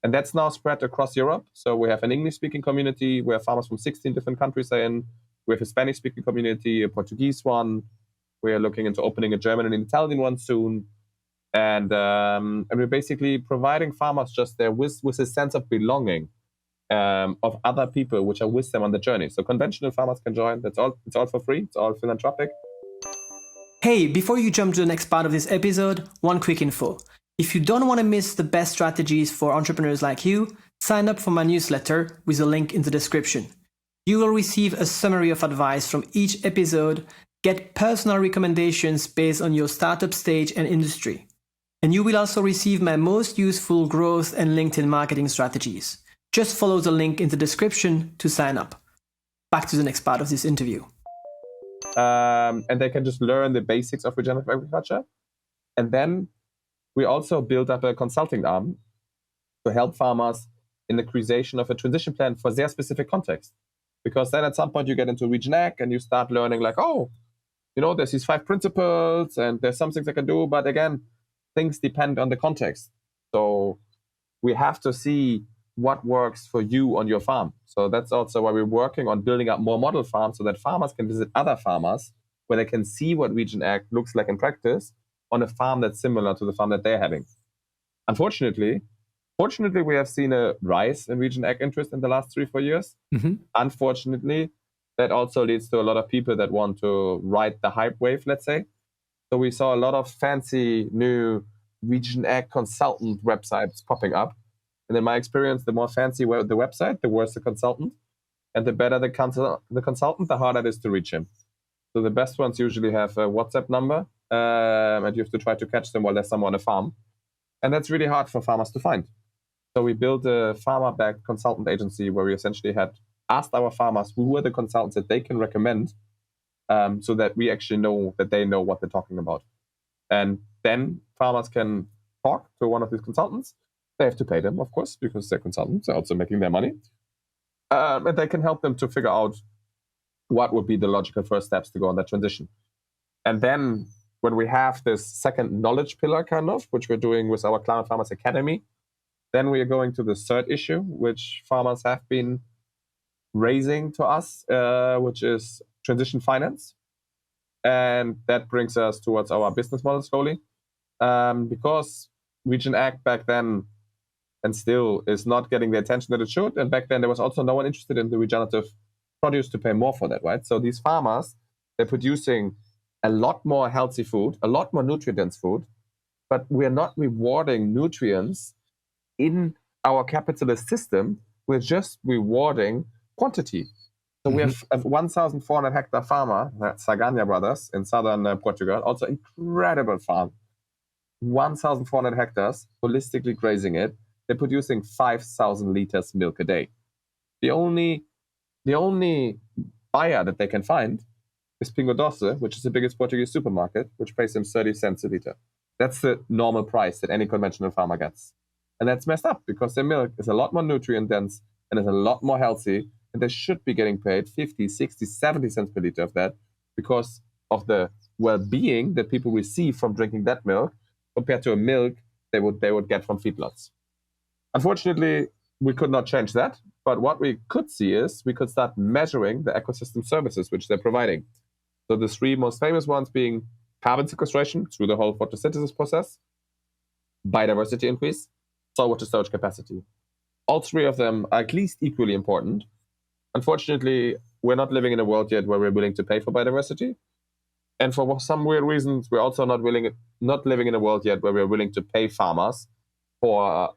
And that's now spread across Europe. So we have an English-speaking community where farmers from 16 different countries are in. We have a Spanish-speaking community, a Portuguese one. We are looking into opening a German and an Italian one soon. And we're basically providing farmers just there with a sense of belonging of other people which are with them on the journey. So conventional farmers can join. It's all for free. It's all philanthropic. Hey, before you jump to the next part of this episode, one quick info. If you don't want to miss the best strategies for entrepreneurs like you, sign up for my newsletter with a link in the description. You will receive a summary of advice from each episode, get personal recommendations based on your startup stage and industry. And you will also receive my most useful growth and LinkedIn marketing strategies. Just follow the link in the description to sign up. Back to the next part of this interview. And they can just learn the basics of regenerative agriculture. And then we also built up a consulting arm to help farmers in the creation of a transition plan for their specific context. Because then at some point you get into Regen Ag and you start learning like, oh, there's these 5 principles and there's some things I can do. But again, things depend on the context. So we have to see what works for you on your farm. So that's also why we're working on building up more model farms so that farmers can visit other farmers where they can see what Regen Ag looks like in practice on a farm that's similar to the farm that they're having. Fortunately, we have seen a rise in Regen Ag interest in the last 3-4 years. Mm-hmm. Unfortunately, that also leads to a lot of people that want to ride the hype wave, let's say. So we saw a lot of fancy new Regen Ag consultant websites popping up. And in my experience, the more fancy the website, the worse the consultant. And the better the consultant, the harder it is to reach him. So the best ones usually have a WhatsApp number, and you have to try to catch them while there's someone on a farm. And that's really hard for farmers to find. So we built a farmer-backed consultant agency where we essentially had asked our farmers who are the consultants that they can recommend, so that we actually know that they know what they're talking about. And then farmers can talk to one of these consultants. They have to pay them, of course, because they're consultants. They're also making their money. And they can help them to figure out what would be the logical first steps to go on that transition. And then when we have this second knowledge pillar, kind of, which we're doing with our Climate Farmers Academy, then we are going to the third issue, which farmers have been raising to us, which is transition finance. And that brings us towards our business model slowly. Because Regen Ag back then and still is not getting the attention that it should. And back then, there was also no one interested in the regenerative produce to pay more for that, right? So these farmers, they're producing a lot more healthy food, a lot more nutrient-dense food, but we're not rewarding nutrients in our capitalist system. We're just rewarding quantity. So we have a 1,400 hectare farmer, Saganya Brothers in southern Portugal, also incredible farm. 1,400 hectares, holistically grazing it. They're producing 5,000 liters milk a day. The only buyer that they can find is Pingo Doce, which is the biggest Portuguese supermarket, which pays them 30 cents a liter. That's the normal price that any conventional farmer gets. And that's messed up because their milk is a lot more nutrient dense and is a lot more healthy. And they should be getting paid 50, 60, 70 cents per liter of that because of the well-being that people receive from drinking that milk compared to a milk they would get from feedlots. Unfortunately, we could not change that. But what we could see is we could start measuring the ecosystem services which they're providing. So the 3 most famous ones being carbon sequestration through the whole photosynthesis process, biodiversity increase, saltwater storage capacity. All 3 of them are at least equally important. Unfortunately, we're not living in a world yet where we're willing to pay for biodiversity. And for some weird reasons, we're also not living in a world yet where we're willing to pay farmers for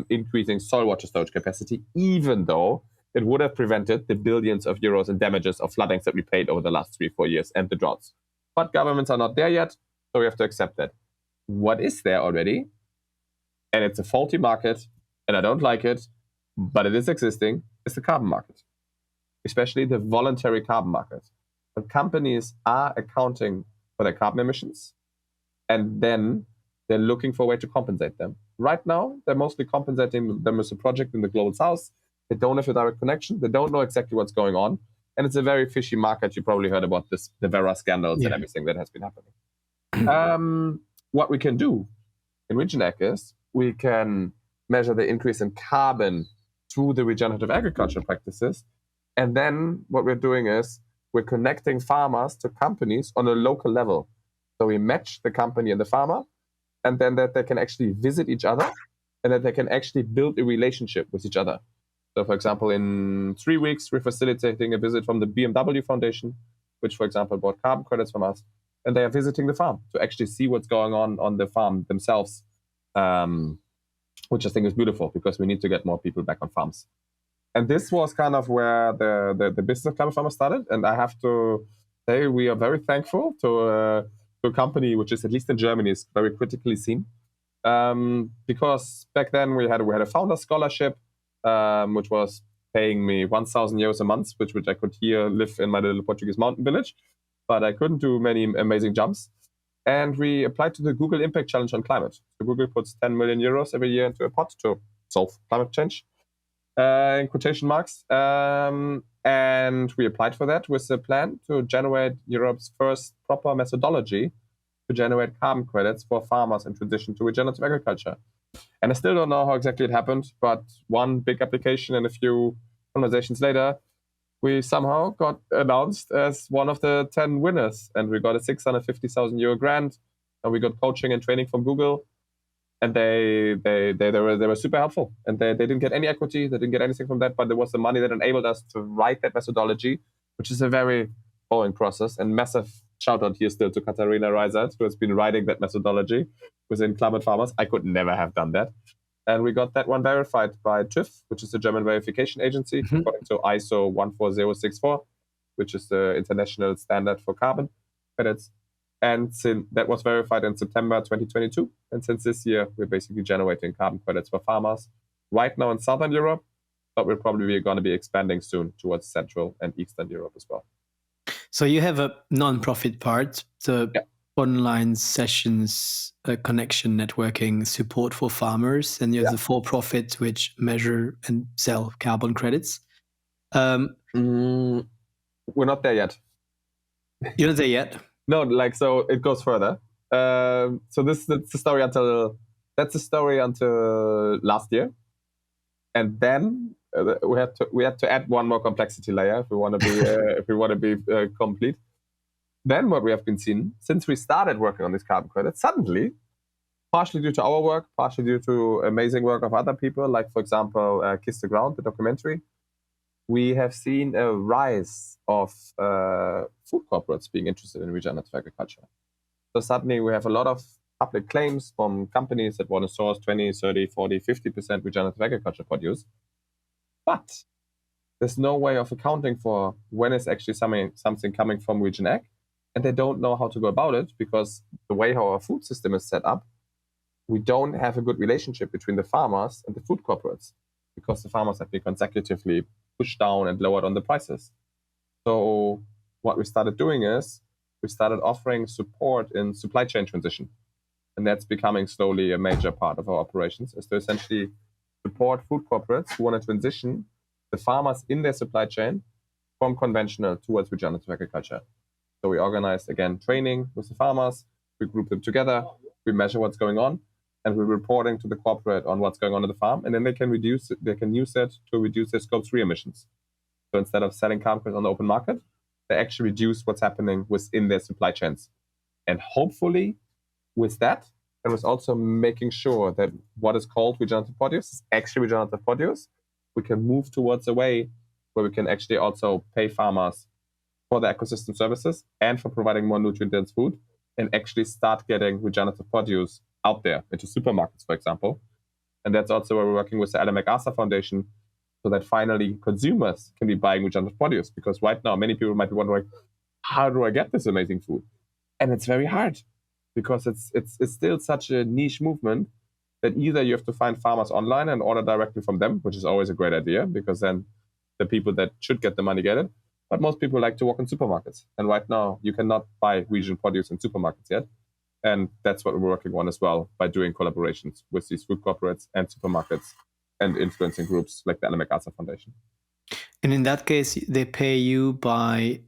increasing saltwater storage capacity, even though it would have prevented the billions of euros in damages of floodings that we paid over the last 3-4 years and the droughts. But governments are not there yet, so we have to accept that. What is there already? And it's a faulty market, and I don't like it, but it is existing, is the carbon market, especially the voluntary carbon market. The companies are accounting for their carbon emissions, and then they're looking for a way to compensate them. Right now, they're mostly compensating them as a project in the global south. They don't have a direct connection. They don't know exactly what's going on. And it's a very fishy market. You probably heard about this, the Vera scandals and everything that has been happening. What we can do in Regen Ag is we can measure the increase in carbon through the regenerative agriculture practices. And then what we're doing is we're connecting farmers to companies on a local level. So we match the company and the farmer, and then that they can actually visit each other and that they can actually build a relationship with each other. So, for example, in 3 weeks, we're facilitating a visit from the BMW Foundation, which, for example, bought carbon credits from us. And they are visiting the farm to actually see what's going on the farm themselves. which I think is beautiful because we need to get more people back on farms. And this was kind of where the business of Climate Farmers started. And I have to say we are very thankful to a company which is, at least in Germany, is very critically seen. Because back then we had a founder scholarship, which was paying me 1,000 euros a month, which I could here live in my little Portuguese mountain village. But I couldn't do many amazing jumps. And we applied to the Google Impact Challenge on climate. So Google puts 10 million euros every year into a pot to solve climate change, in quotation marks. And we applied for that with the plan to generate Europe's first proper methodology to generate carbon credits for farmers in transition to regenerative agriculture. And I still don't know how exactly it happened, but one big application and a few conversations later, we somehow got announced as one of the 10 winners, and we got a 650,000 euro grant, and we got coaching and training from Google, and they were super helpful, and they didn't get any equity, they didn't get anything from that, but there was the money that enabled us to write that methodology, which is a very boring process. And massive shout out here still to Katharina Reisert, who has been writing that methodology within Climate Farmers. I could never have done that. And we got that one verified by TÜV, which is the German verification agency, according to ISO 14064, which is the international standard for carbon credits. And that was verified in September 2022. And since this year, we're basically generating carbon credits for farmers right now in Southern Europe, but we're probably going to be expanding soon towards Central and Eastern Europe as well. So you have a non-profit part, the online sessions, connection, networking, support for farmers, and you have the for-profit, which measure and sell carbon credits. We're not there yet. You're not there yet? No, so it goes further. So that's the story until last year, and then we had to add one more complexity layer if we want to be complete. Then what we have been seeing since we started working on these carbon credits, suddenly, partially due to our work, partially due to amazing work of other people, like for example, Kiss the Ground, the documentary, we have seen a rise of food corporates being interested in regenerative agriculture. So suddenly we have a lot of public claims from companies that want to source 20, 30, 40, 50% regenerative agriculture produce. But there's no way of accounting for when is actually something coming from Regen Ag, and they don't know how to go about it because the way how our food system is set up, we don't have a good relationship between the farmers and the food corporates because the farmers have been consecutively pushed down and lowered on the prices. So what we started doing is we started offering support in supply chain transition. And that's becoming slowly a major part of our operations, is to essentially support food corporates who want to transition the farmers in their supply chain from conventional towards regenerative agriculture. So we organize, again, training with the farmers, we group them together, we measure what's going on, and we're reporting to the corporate on what's going on at the farm, and then they can use that to reduce their Scope 3 emissions. So instead of selling carbon credits on the open market, they actually reduce what's happening within their supply chains. And hopefully, with that, and with also making sure that what is called regenerative produce is actually regenerative produce, we can move towards a way where we can actually also pay farmers for the ecosystem services and for providing more nutrient-dense food, and actually start getting regenerative produce out there into supermarkets, for example. And that's also where we're working with the Ellen MacArthur Foundation, so that finally consumers can be buying regenerative produce. Because right now, many people might be wondering, how do I get this amazing food? And it's very hard because it's still such a niche movement that either you have to find farmers online and order directly from them, which is always a great idea because then the people that should get the money get it. But most people like to walk in supermarkets. And right now, you cannot buy regional produce in supermarkets yet. And that's what we're working on as well by doing collaborations with these food corporates and supermarkets and influencing groups like the Ellen MacArthur Foundation. And in that case, they pay you by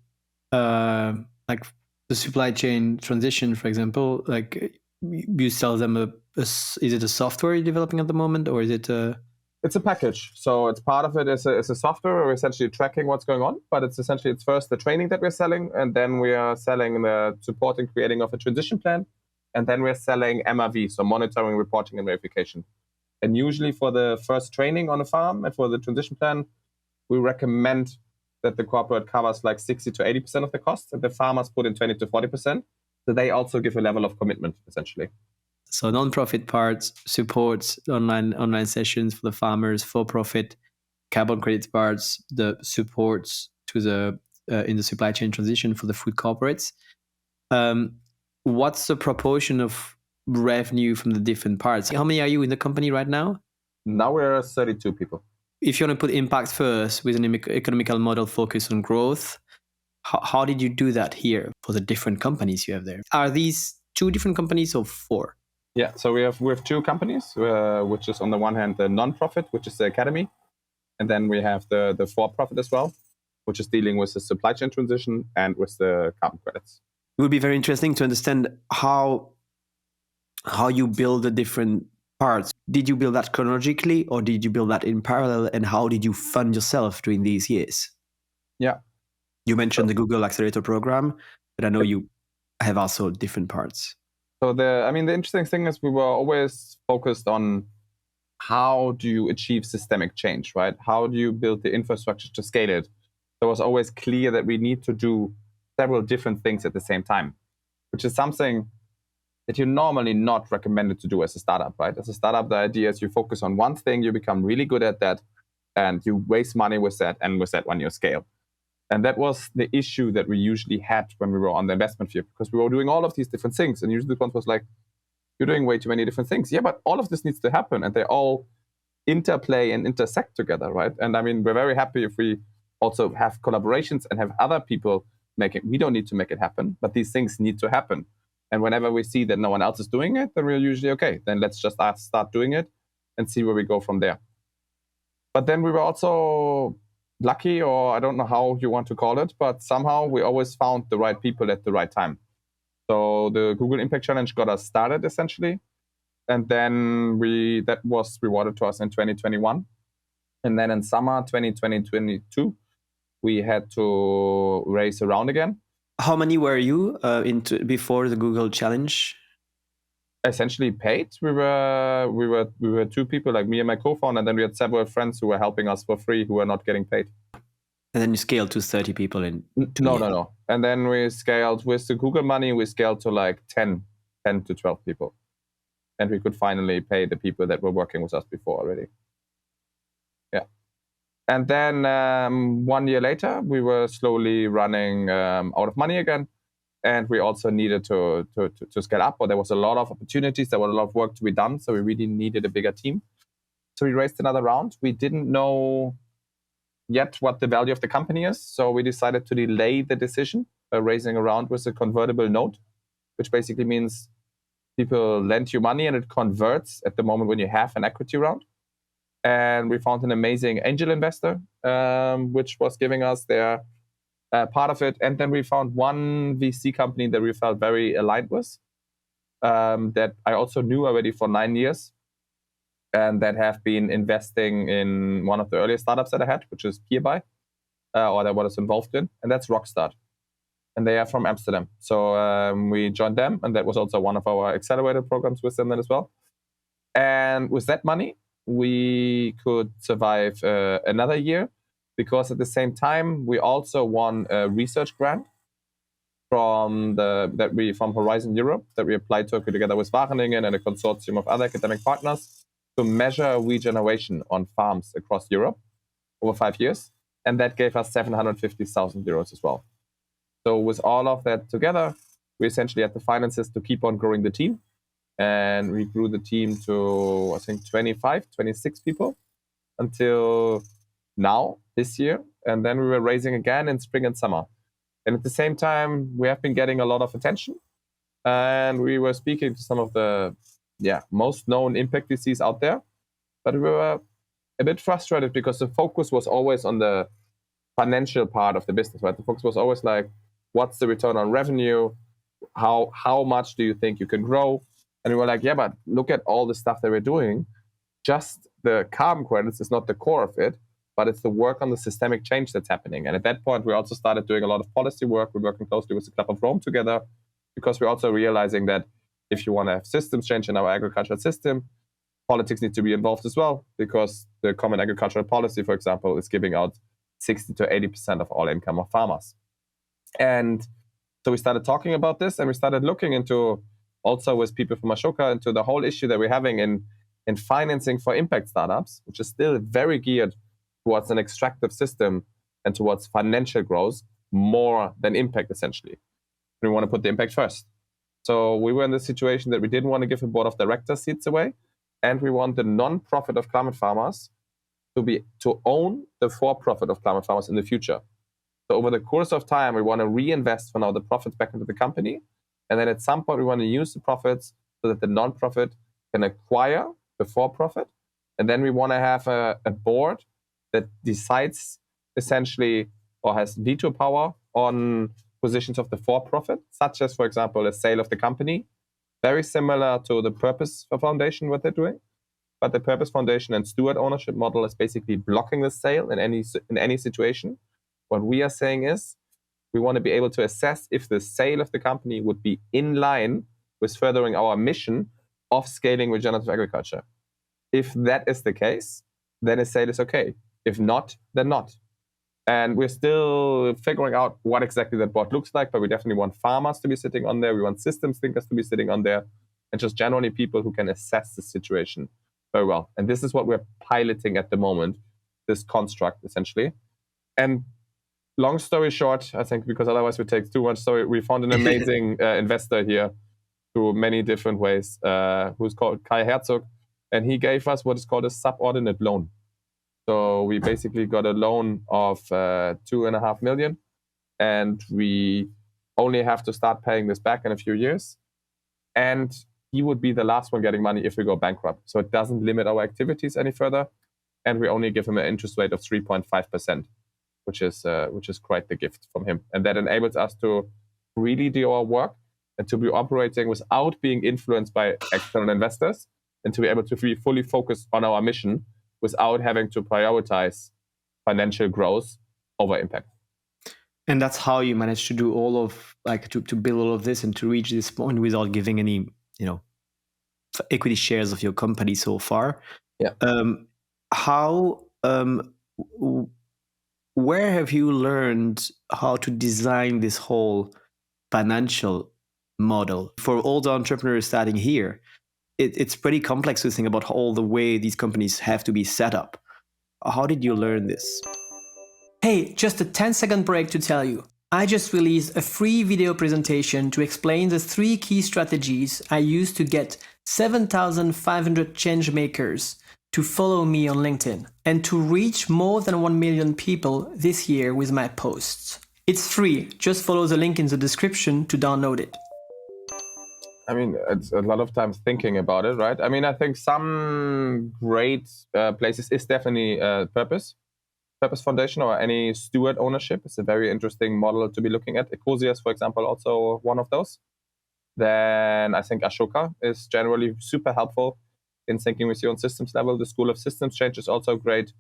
like the supply chain transition, for example, like you sell them is it a software you're developing at the moment, or is it a... It's a package. So it's part of it is a software. We're essentially tracking what's going on, but it's first the training that we're selling, and then we are selling the support and creating of a transition plan. And then we're selling MRV, so monitoring, reporting, and verification. And usually for the first training on a farm and for the transition plan, we recommend that the corporate covers like 60 to 80% of the costs, and the farmers put in 20 to 40%. So they also give a level of commitment, essentially. So non-profit parts supports online sessions for the farmers, for-profit carbon credits parts, the supports to the in the supply chain transition for the food corporates. What's the proportion of revenue from the different parts? How many are you in the company right now? Now we're 32 people. If you want to put impact first with an economical model focused on growth, how did you do that here for the different companies you have there? Are these 2 different companies or 4? Yeah, so we have 2 companies, which is on the one hand the non-profit, which is the academy, and then we have the for-profit as well, which is dealing with the supply chain transition and with the carbon credits. It would be very interesting to understand how you build the different parts. Did you build that chronologically or did you build that in parallel, and how did you fund yourself during these years? Yeah. You mentioned the Google Accelerator program, but I know you have also different parts. So the interesting thing is we were always focused on how do you achieve systemic change, right? How do you build the infrastructure to scale it? So it was always clear that we need to do several different things at the same time, which is something that you're normally not recommended to do as a startup, right? As a startup, the idea is you focus on one thing, you become really good at that, and you waste money with that, and with that when you scale. And that was the issue that we usually had when we were on the investment field, because we were doing all of these different things. And usually the response was like, you're doing way too many different things. Yeah, but all of this needs to happen, and they all interplay and intersect together, right? And I mean, we're very happy if we also have collaborations and have other people make it. We don't need to make it happen, but these things need to happen. And whenever we see that no one else is doing it, then we're usually, okay, then let's just start doing it and see where we go from there. But then we were also lucky, or I don't know how you want to call it, but somehow we always found the right people at the right time. So the Google Impact Challenge got us started essentially. And then that was rewarded to us in 2021. And then in summer 2022, we had to raise a round again. How many were you before the Google Challenge? Essentially paid. We were 2 people, like me and my co-founder, and then we had several friends who were helping us for free who were not getting paid. And then you scaled to 30 people in 2 No, years. No. And then we scaled with the Google money, we scaled to like 10 to 12 people. And we could finally pay the people that were working with us before already. Yeah. And then 1 year later, we were slowly running out of money again. And we also needed to scale up, or there was a lot of opportunities. There was a lot of work to be done. So we really needed a bigger team. So we raised another round. We didn't know yet what the value of the company is. So we decided to delay the decision by raising a round with a convertible note, which basically means people lend you money and it converts at the moment when you have an equity round. And we found an amazing angel investor, which was giving us their part of it. And then we found one VC company that we felt very aligned with, that I also knew already for 9 years, and that have been investing in one of the earliest startups that I had, which is Peerby, or that I was involved in, and that's Rockstart. And they are from Amsterdam. So we joined them, and that was also one of our accelerator programs with them then as well. And with that money, we could survive another year, because at the same time, we also won a research grant from Horizon Europe that we applied to together with Wageningen and a consortium of other academic partners to measure regeneration on farms across Europe over 5 years. And that gave us 750,000 euros as well. So with all of that together, we essentially had the finances to keep on growing the team. And we grew the team to, I think, 25, 26 people until now, this year. And then we were raising again in spring and summer. And at the same time, we have been getting a lot of attention. And we were speaking to some of the most known impact VCs out there. But we were a bit frustrated because the focus was always on the financial part of the business, right? The focus was always like, what's the return on revenue? How much do you think you can grow? And we were like, yeah, but look at all the stuff that we're doing. Just the carbon credits is not the core of it, but it's the work on the systemic change that's happening. And at that point, we also started doing a lot of policy work. We're working closely with the Club of Rome together, because we're also realizing that if you want to have systems change in our agricultural system, politics need to be involved as well, because the Common Agricultural Policy, for example, is giving out 60 to 80% of all income of farmers. And so we started talking about this, and we started looking into also with people from Ashoka into the whole issue that we're having in financing for impact startups, which is still very geared towards an extractive system and towards financial growth more than impact, essentially. We want to put the impact first. So we were in the situation that we didn't want to give a board of directors seats away, and we want the non-profit of climate farmers to own the for-profit of climate farmers in the future. So over the course of time, we want to reinvest for now the profits back into the company. And then at some point, we want to use the profits so that the non-profit can acquire the for-profit. And then we want to have a board that decides essentially or has veto power on positions of the for-profit, such as, for example, a sale of the company. Very similar to the Purpose Foundation, what they're doing. But the Purpose Foundation and steward ownership model is basically blocking the sale in any situation. What we are saying is we want to be able to assess if the sale of the company would be in line with furthering our mission of scaling regenerative agriculture. If that is the case, then a sale is okay. If not, then not. And we're still figuring out what exactly that board looks like, but we definitely want farmers to be sitting on there. We want systems thinkers to be sitting on there, and just generally people who can assess the situation very well. And this is what we're piloting at the moment, this construct, essentially. And long story short, I think, because otherwise we take too much story, we found an amazing investor here through many different ways, who's called Kai Herzog, and he gave us what is called a subordinate loan. So we basically got a loan of 2.5 million, and we only have to start paying this back in a few years. And he would be the last one getting money if we go bankrupt. So it doesn't limit our activities any further, and we only give him an interest rate of 3.5%, which is quite the gift from him. And that enables us to really do our work and to be operating without being influenced by external investors, and to be able to be fully focused on our mission without having to prioritize financial growth over impact. And that's how you managed to do all of, like, to build all of this and to reach this point without giving any, equity shares of your company so far. Yeah. Where have you learned how to design this whole financial model for all the entrepreneurs starting here? It's pretty complex to think about all the way these companies have to be set up. How did you learn this? Hey, just a 10-second break to tell you. I just released a free video presentation to explain the 3 key strategies I use to get 7,500 change makers to follow me on LinkedIn and to reach more than 1 million people this year with my posts. It's free. Just follow the link in the description to download it. I mean, it's a lot of times thinking about it, right? I mean, I think some great places is definitely Purpose Foundation, or any steward ownership is a very interesting model to be looking at. Ecosia is, for example, also one of those. Then I think Ashoka is generally super helpful in thinking with you on systems level. The School of Systems Change is also great.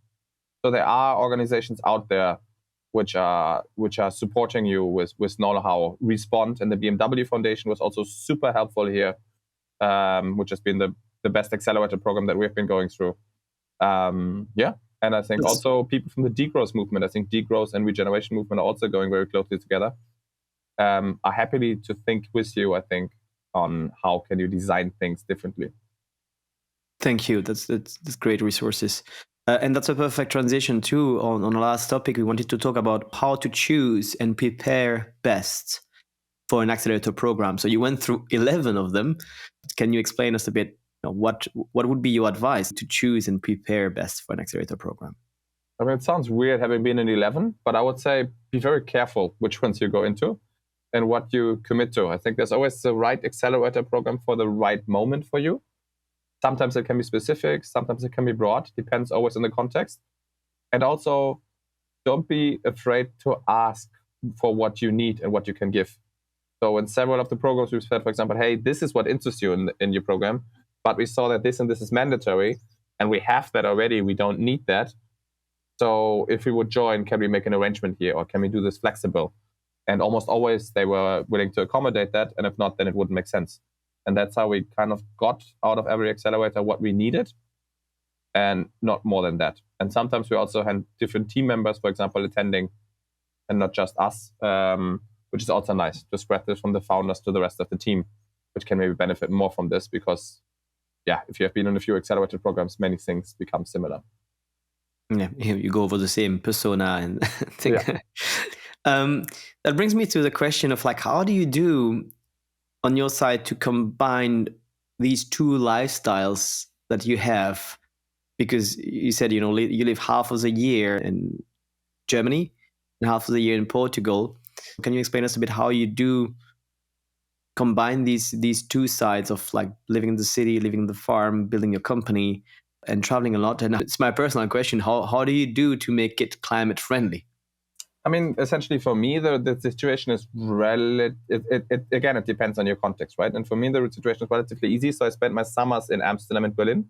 So there are organizations out there which are supporting you with know-how. Respond, and the BMW Foundation was also super helpful here, which has been the best accelerator program that we've been going through. And I think also people from the degrowth movement, I think degrowth and regeneration movement are also going very closely together. Are happily to think with you, I think, on how can you design things differently. Thank you. That's great resources. And that's a perfect transition too. On the last topic, we wanted to talk about how to choose and prepare best for an accelerator program. So you went through 11 of them. Can you explain us a bit, what would be your advice to choose and prepare best for an accelerator program? I mean, it sounds weird having been in 11, but I would say be very careful which ones you go into and what you commit to. I think there's always the right accelerator program for the right moment for you. Sometimes it can be specific, sometimes it can be broad, depends always on the context. And also, don't be afraid to ask for what you need and what you can give. So in several of the programs, we've said, for example, hey, this is what interests you in your program, but we saw that this and this is mandatory, and we have that already, we don't need that. So if we would join, can we make an arrangement here, or can we do this flexible? And almost always they were willing to accommodate that, and if not, then it wouldn't make sense. And that's how we kind of got out of every accelerator what we needed, and not more than that. And sometimes we also had different team members, for example, attending, and not just us, which is also nice to spread this from the founders to the rest of the team. which can maybe benefit more from this because, yeah, if you have been on a few accelerated programs, many things become similar. Yeah, you go over the same persona and thing. Yeah. That brings me to the question of like, how do you do on your side to combine these two lifestyles that you have? Because you said, you live half of the year in Germany and half of the year in Portugal. Can you explain us a bit how you do combine these two sides of like living in the city, living in the farm, building your company, and traveling a lot? And it's my personal question: how do you do to make it climate friendly? I mean, essentially for me, the situation is again, it depends on your context, right? And for me, the situation is relatively easy. So I spent my summers in Amsterdam and Berlin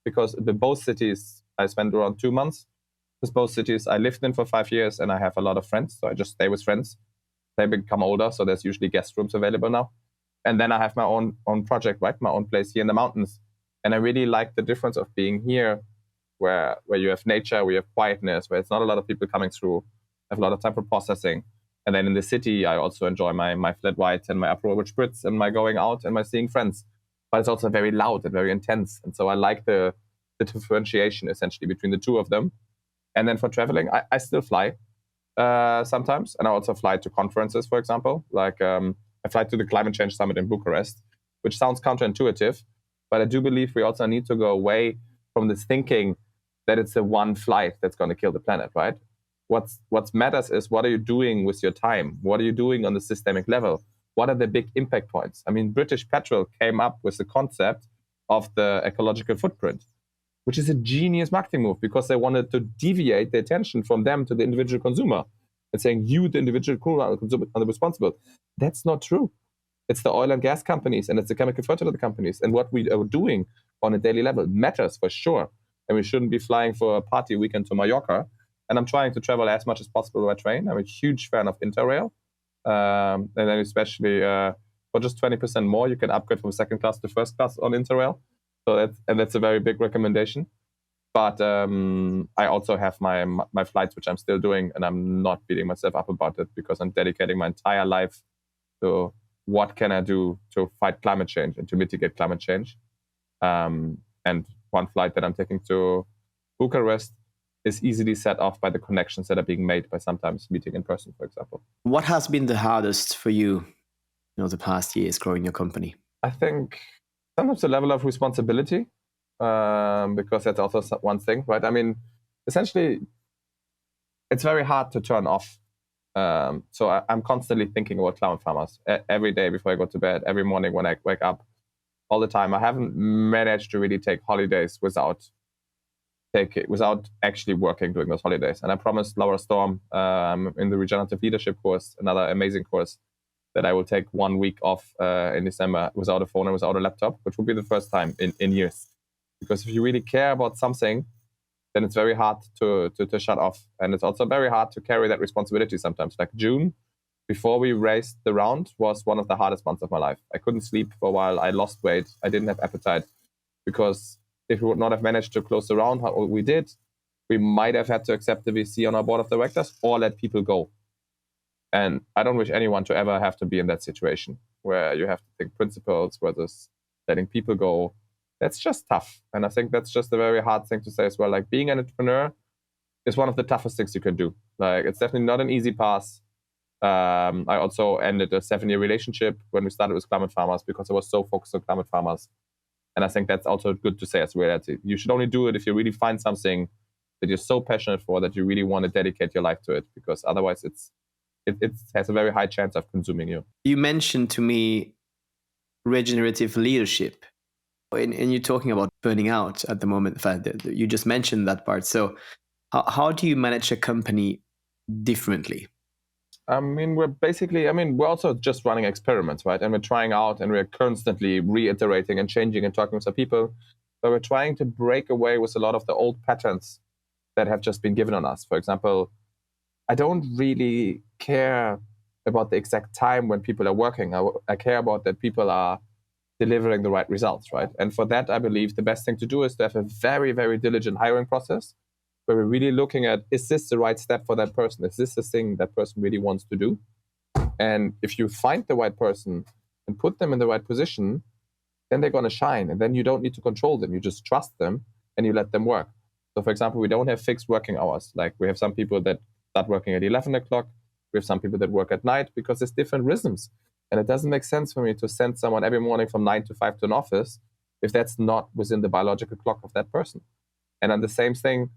because the both cities I spent around 2 months. Because both cities I lived in for 5 years and I have a lot of friends. So I just stay with friends. They become older. So there's usually guest rooms available now. And then I have my own project, right? My own place here in the mountains. And I really like the difference of being here where you have nature, where you have quietness, where it's not a lot of people coming through. I have a lot of time for processing. And then in the city, I also enjoy my flat white and my Aperol with spritz and my going out and my seeing friends. But it's also very loud and very intense. And so I like the differentiation essentially between the two of them. And then for traveling, I still fly sometimes. And I also fly to conferences, for example. Like I fly to the Climate Change Summit in Bucharest, which sounds counterintuitive. But I do believe we also need to go away from this thinking that it's the one flight that's going to kill the planet, right? What matters is what are you doing with your time? What are you doing on the systemic level? What are the big impact points? I mean, British Petrol came up with the concept of the ecological footprint, which is a genius marketing move because they wanted to deviate the attention from them to the individual consumer and saying, you, the individual consumer, are responsible. That's not true. It's the oil and gas companies and it's the chemical fertilizer companies. And what we are doing on a daily level matters for sure. And we shouldn't be flying for a party weekend to Mallorca. And I'm trying to travel as much as possible by train. I'm a huge fan of Interrail. And then especially for just 20% more, you can upgrade from second class to first class on Interrail. So that's a very big recommendation. But I also have my flights, which I'm still doing, and I'm not beating myself up about it because I'm dedicating my entire life to what can I do to fight climate change and to mitigate climate change. And one flight that I'm taking to Bucharest is easily set off by the connections that are being made by sometimes meeting in person, for example. What has been the hardest for you, the past years growing your company? I think sometimes the level of responsibility, because that's also one thing, right? I mean, essentially, it's very hard to turn off. So I'm constantly thinking about climate farmers every day before I go to bed, every morning when I wake up, all the time. I haven't managed to really take holidays without actually working during those holidays. And I promised Laura Storm in the Regenerative Leadership course, another amazing course, that I will take 1 week off in December without a phone and without a laptop, which will be the first time in years. Because if you really care about something, then it's very hard to shut off. And it's also very hard to carry that responsibility sometimes. Like June, before we raced the round, was one of the hardest months of my life. I couldn't sleep for a while. I lost weight. I didn't have appetite because if we would not have managed to close the round how we did, we might have had to accept the VC on our board of directors or let people go. And I don't wish anyone to ever have to be in that situation where you have to think principles versus letting people go. That's just tough. And I think that's just a very hard thing to say as well. Like being an entrepreneur is one of the toughest things you can do. Like it's definitely not an easy path. I also ended a 7-year relationship when we started with climate farmers because I was so focused on climate farmers. And I think that's also good to say as reality. You should only do it if you really find something that you're so passionate for that you really want to dedicate your life to it, because otherwise it has a very high chance of consuming you. You mentioned to me regenerative leadership, and you're talking about burning out at the moment. In fact, you just mentioned that part. So how do you manage a company differently? I mean, we're also just running experiments, right? And we're trying out and we're constantly reiterating and changing and talking with some people. But we're trying to break away with a lot of the old patterns that have just been given on us. For example, I don't really care about the exact time when people are working. I care about that people are delivering the right results, right? And for that, I believe the best thing to do is to have a very, very diligent hiring process where we're really looking at, is this the right step for that person? Is this the thing that person really wants to do? And if you find the right person, and put them in the right position, then they're going to shine. And then you don't need to control them. You just trust them and you let them work. So, for example, we don't have fixed working hours. Like we have some people that start working at 11 o'clock. We have some people that work at night because there's different rhythms. And it doesn't make sense for me to send someone every morning from 9 to 5 to an office if that's not within the biological clock of that person. And then the same thing,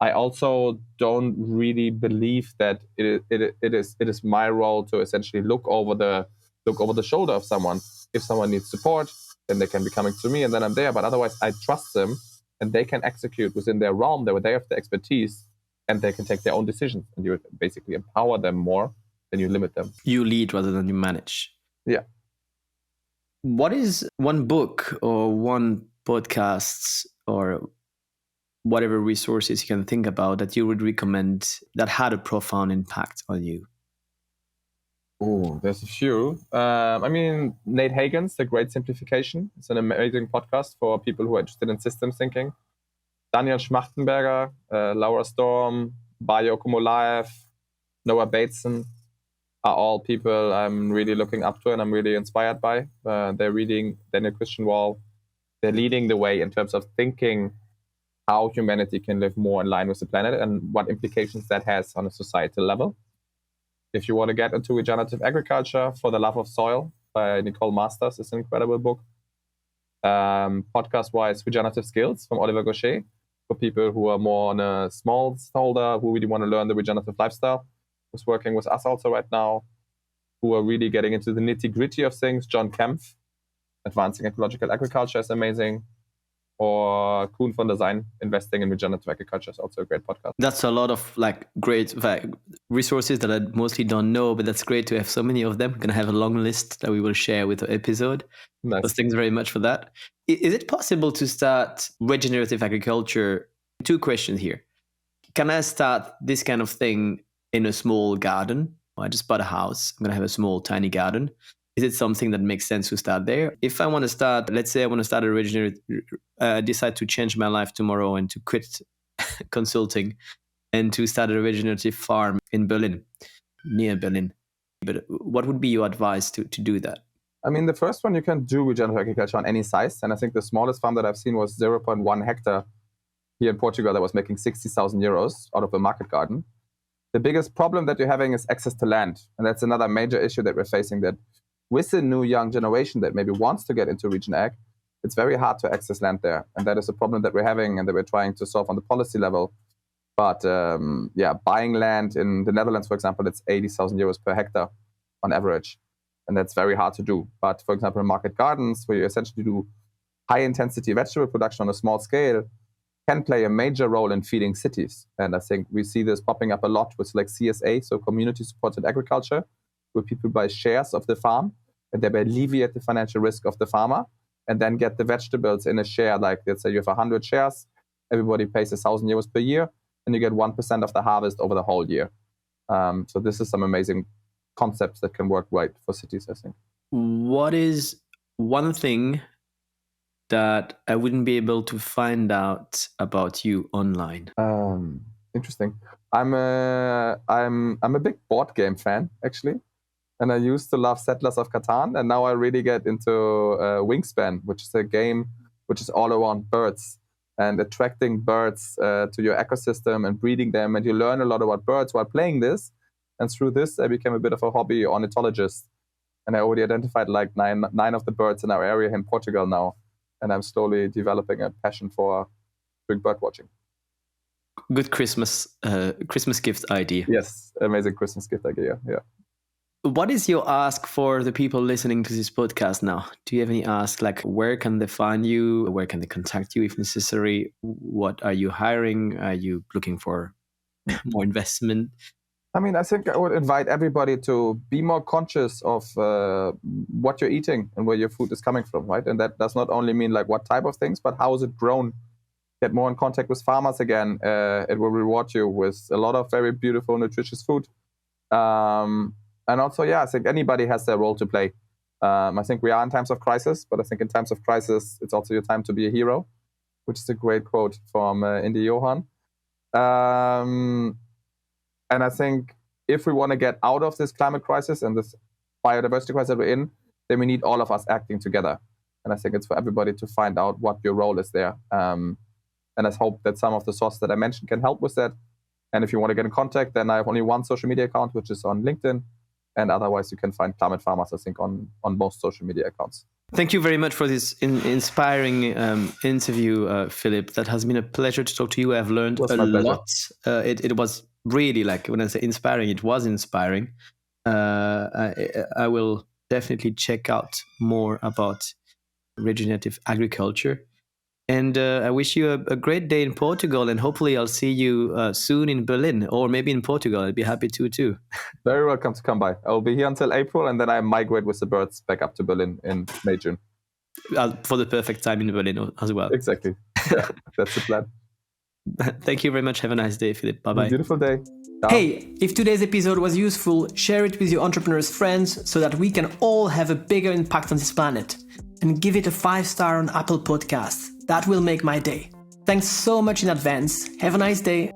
I also don't really believe that it is my role to essentially look over the shoulder of someone. If someone needs support, then they can be coming to me and then I'm there. But otherwise, I trust them and they can execute within their realm, where they have the expertise and they can take their own decisions. And you basically empower them more than you limit them. You lead rather than you manage. Yeah. What is one book or one podcast or whatever resources you can think about that you would recommend that had a profound impact on you? Oh, there's a few. I mean, Nate Hagen's The Great Simplification. It's an amazing podcast for people who are interested in systems thinking. Daniel Schmachtenberger, Laura Storm, Bayo Kumulaev, Noah Bateson are all people I'm really looking up to and I'm really inspired by. They're reading Daniel Christian Wall. They're leading the way in terms of thinking how humanity can live more in line with the planet and what implications that has on a societal level. If you want to get into regenerative agriculture, For the Love of Soil by Nicole Masters is an incredible book. Podcast-wise, Regenerative Skills from Oliver Gaucher for people who are more on a smallholder, who really want to learn the regenerative lifestyle, who's working with us also right now, who are really getting into the nitty-gritty of things. John Kempf, Advancing Ecological Agriculture is amazing. Or Kuhn von der Sein, Investing in Regenerative Agriculture is also a great podcast. That's a lot of great resources that I mostly don't know, but that's great to have so many of them. We're going to have a long list that we will share with the episode. Nice. So thanks very much for that. Is it possible to start regenerative agriculture? 2 questions here. Can I start this kind of thing in a small garden? I just bought a house. I'm going to have a small, tiny garden. Is it something that makes sense to start there? If I want to start, let's say I want to start a regenerative, decide to change my life tomorrow and to quit consulting and to start a regenerative farm in Berlin, near Berlin. But what would be your advice to do that? I mean, the first one, you can do regenerative agriculture on any size. And I think the smallest farm that I've seen was 0.1 hectare here in Portugal that was making 60,000 euros out of a market garden. The biggest problem that you're having is access to land. And that's another major issue that we're facing, that with the new young generation that maybe wants to get into regen ag, it's very hard to access land there. And that is a problem that we're having and that we're trying to solve on the policy level. But buying land in the Netherlands, for example, it's 80,000 euros per hectare on average. And that's very hard to do. But for example, market gardens, where you essentially do high intensity vegetable production on a small scale, can play a major role in feeding cities. And I think we see this popping up a lot with CSA, so community supported agriculture, where people buy shares of the farm and thereby alleviate the financial risk of the farmer and then get the vegetables in a share. Like, let's say you have 100 shares, everybody pays 1,000 euros per year, and you get 1% of the harvest over the whole year. So this is some amazing concepts that can work right for cities, I think. What is one thing that I wouldn't be able to find out about you online? Interesting. I'm a big board game fan, actually. And I used to love Settlers of Catan, and now I really get into Wingspan, which is a game which is all around birds and attracting birds to your ecosystem and breeding them. And you learn a lot about birds while playing this. And through this, I became a bit of a hobby ornithologist. And I already identified like nine of the birds in our area in Portugal now. And I'm slowly developing a passion for doing bird watching. Good Christmas gift idea. Yes, amazing Christmas gift idea. Yeah. What is your ask for the people listening to this podcast now? Do you have any ask, like where can they find you? Where can they contact you if necessary? What are you hiring? Are you looking for more investment? I mean, I think I would invite everybody to be more conscious of what you're eating and where your food is coming from, right? And that does not only mean like what type of things, but how is it grown? Get more in contact with farmers again. It will reward you with a lot of very beautiful, nutritious food. And also, I think anybody has their role to play. I think we are in times of crisis, but I think in times of crisis, it's also your time to be a hero, which is a great quote from Indy Johan. And I think if we want to get out of this climate crisis and this biodiversity crisis that we're in, then we need all of us acting together. And I think it's for everybody to find out what your role is there. And I hope that some of the sources that I mentioned can help with that. And if you want to get in contact, then I have only one social media account, which is on LinkedIn. And otherwise, you can find Climate Farmers, I think, on most social media accounts. Thank you very much for this inspiring interview, Philippe. That has been a pleasure to talk to you. I've learned a lot. It was really, like, when I say inspiring, it was inspiring. I will definitely check out more about regenerative agriculture. And I wish you a great day in Portugal, and hopefully I'll see you soon in Berlin, or maybe in Portugal. I'd be happy to too. Very welcome to come by. I'll be here until April, and then I migrate with the birds back up to Berlin in May, June. For the perfect time in Berlin as well. Exactly. Yeah, that's the plan. Thank you very much. Have a nice day, Philippe. Bye-bye. Beautiful day. Ciao. Hey, if today's episode was useful, share it with your entrepreneurs' friends so that we can all have a bigger impact on this planet. And give it a 5-star on Apple Podcasts. That will make my day. Thanks so much in advance. Have a nice day.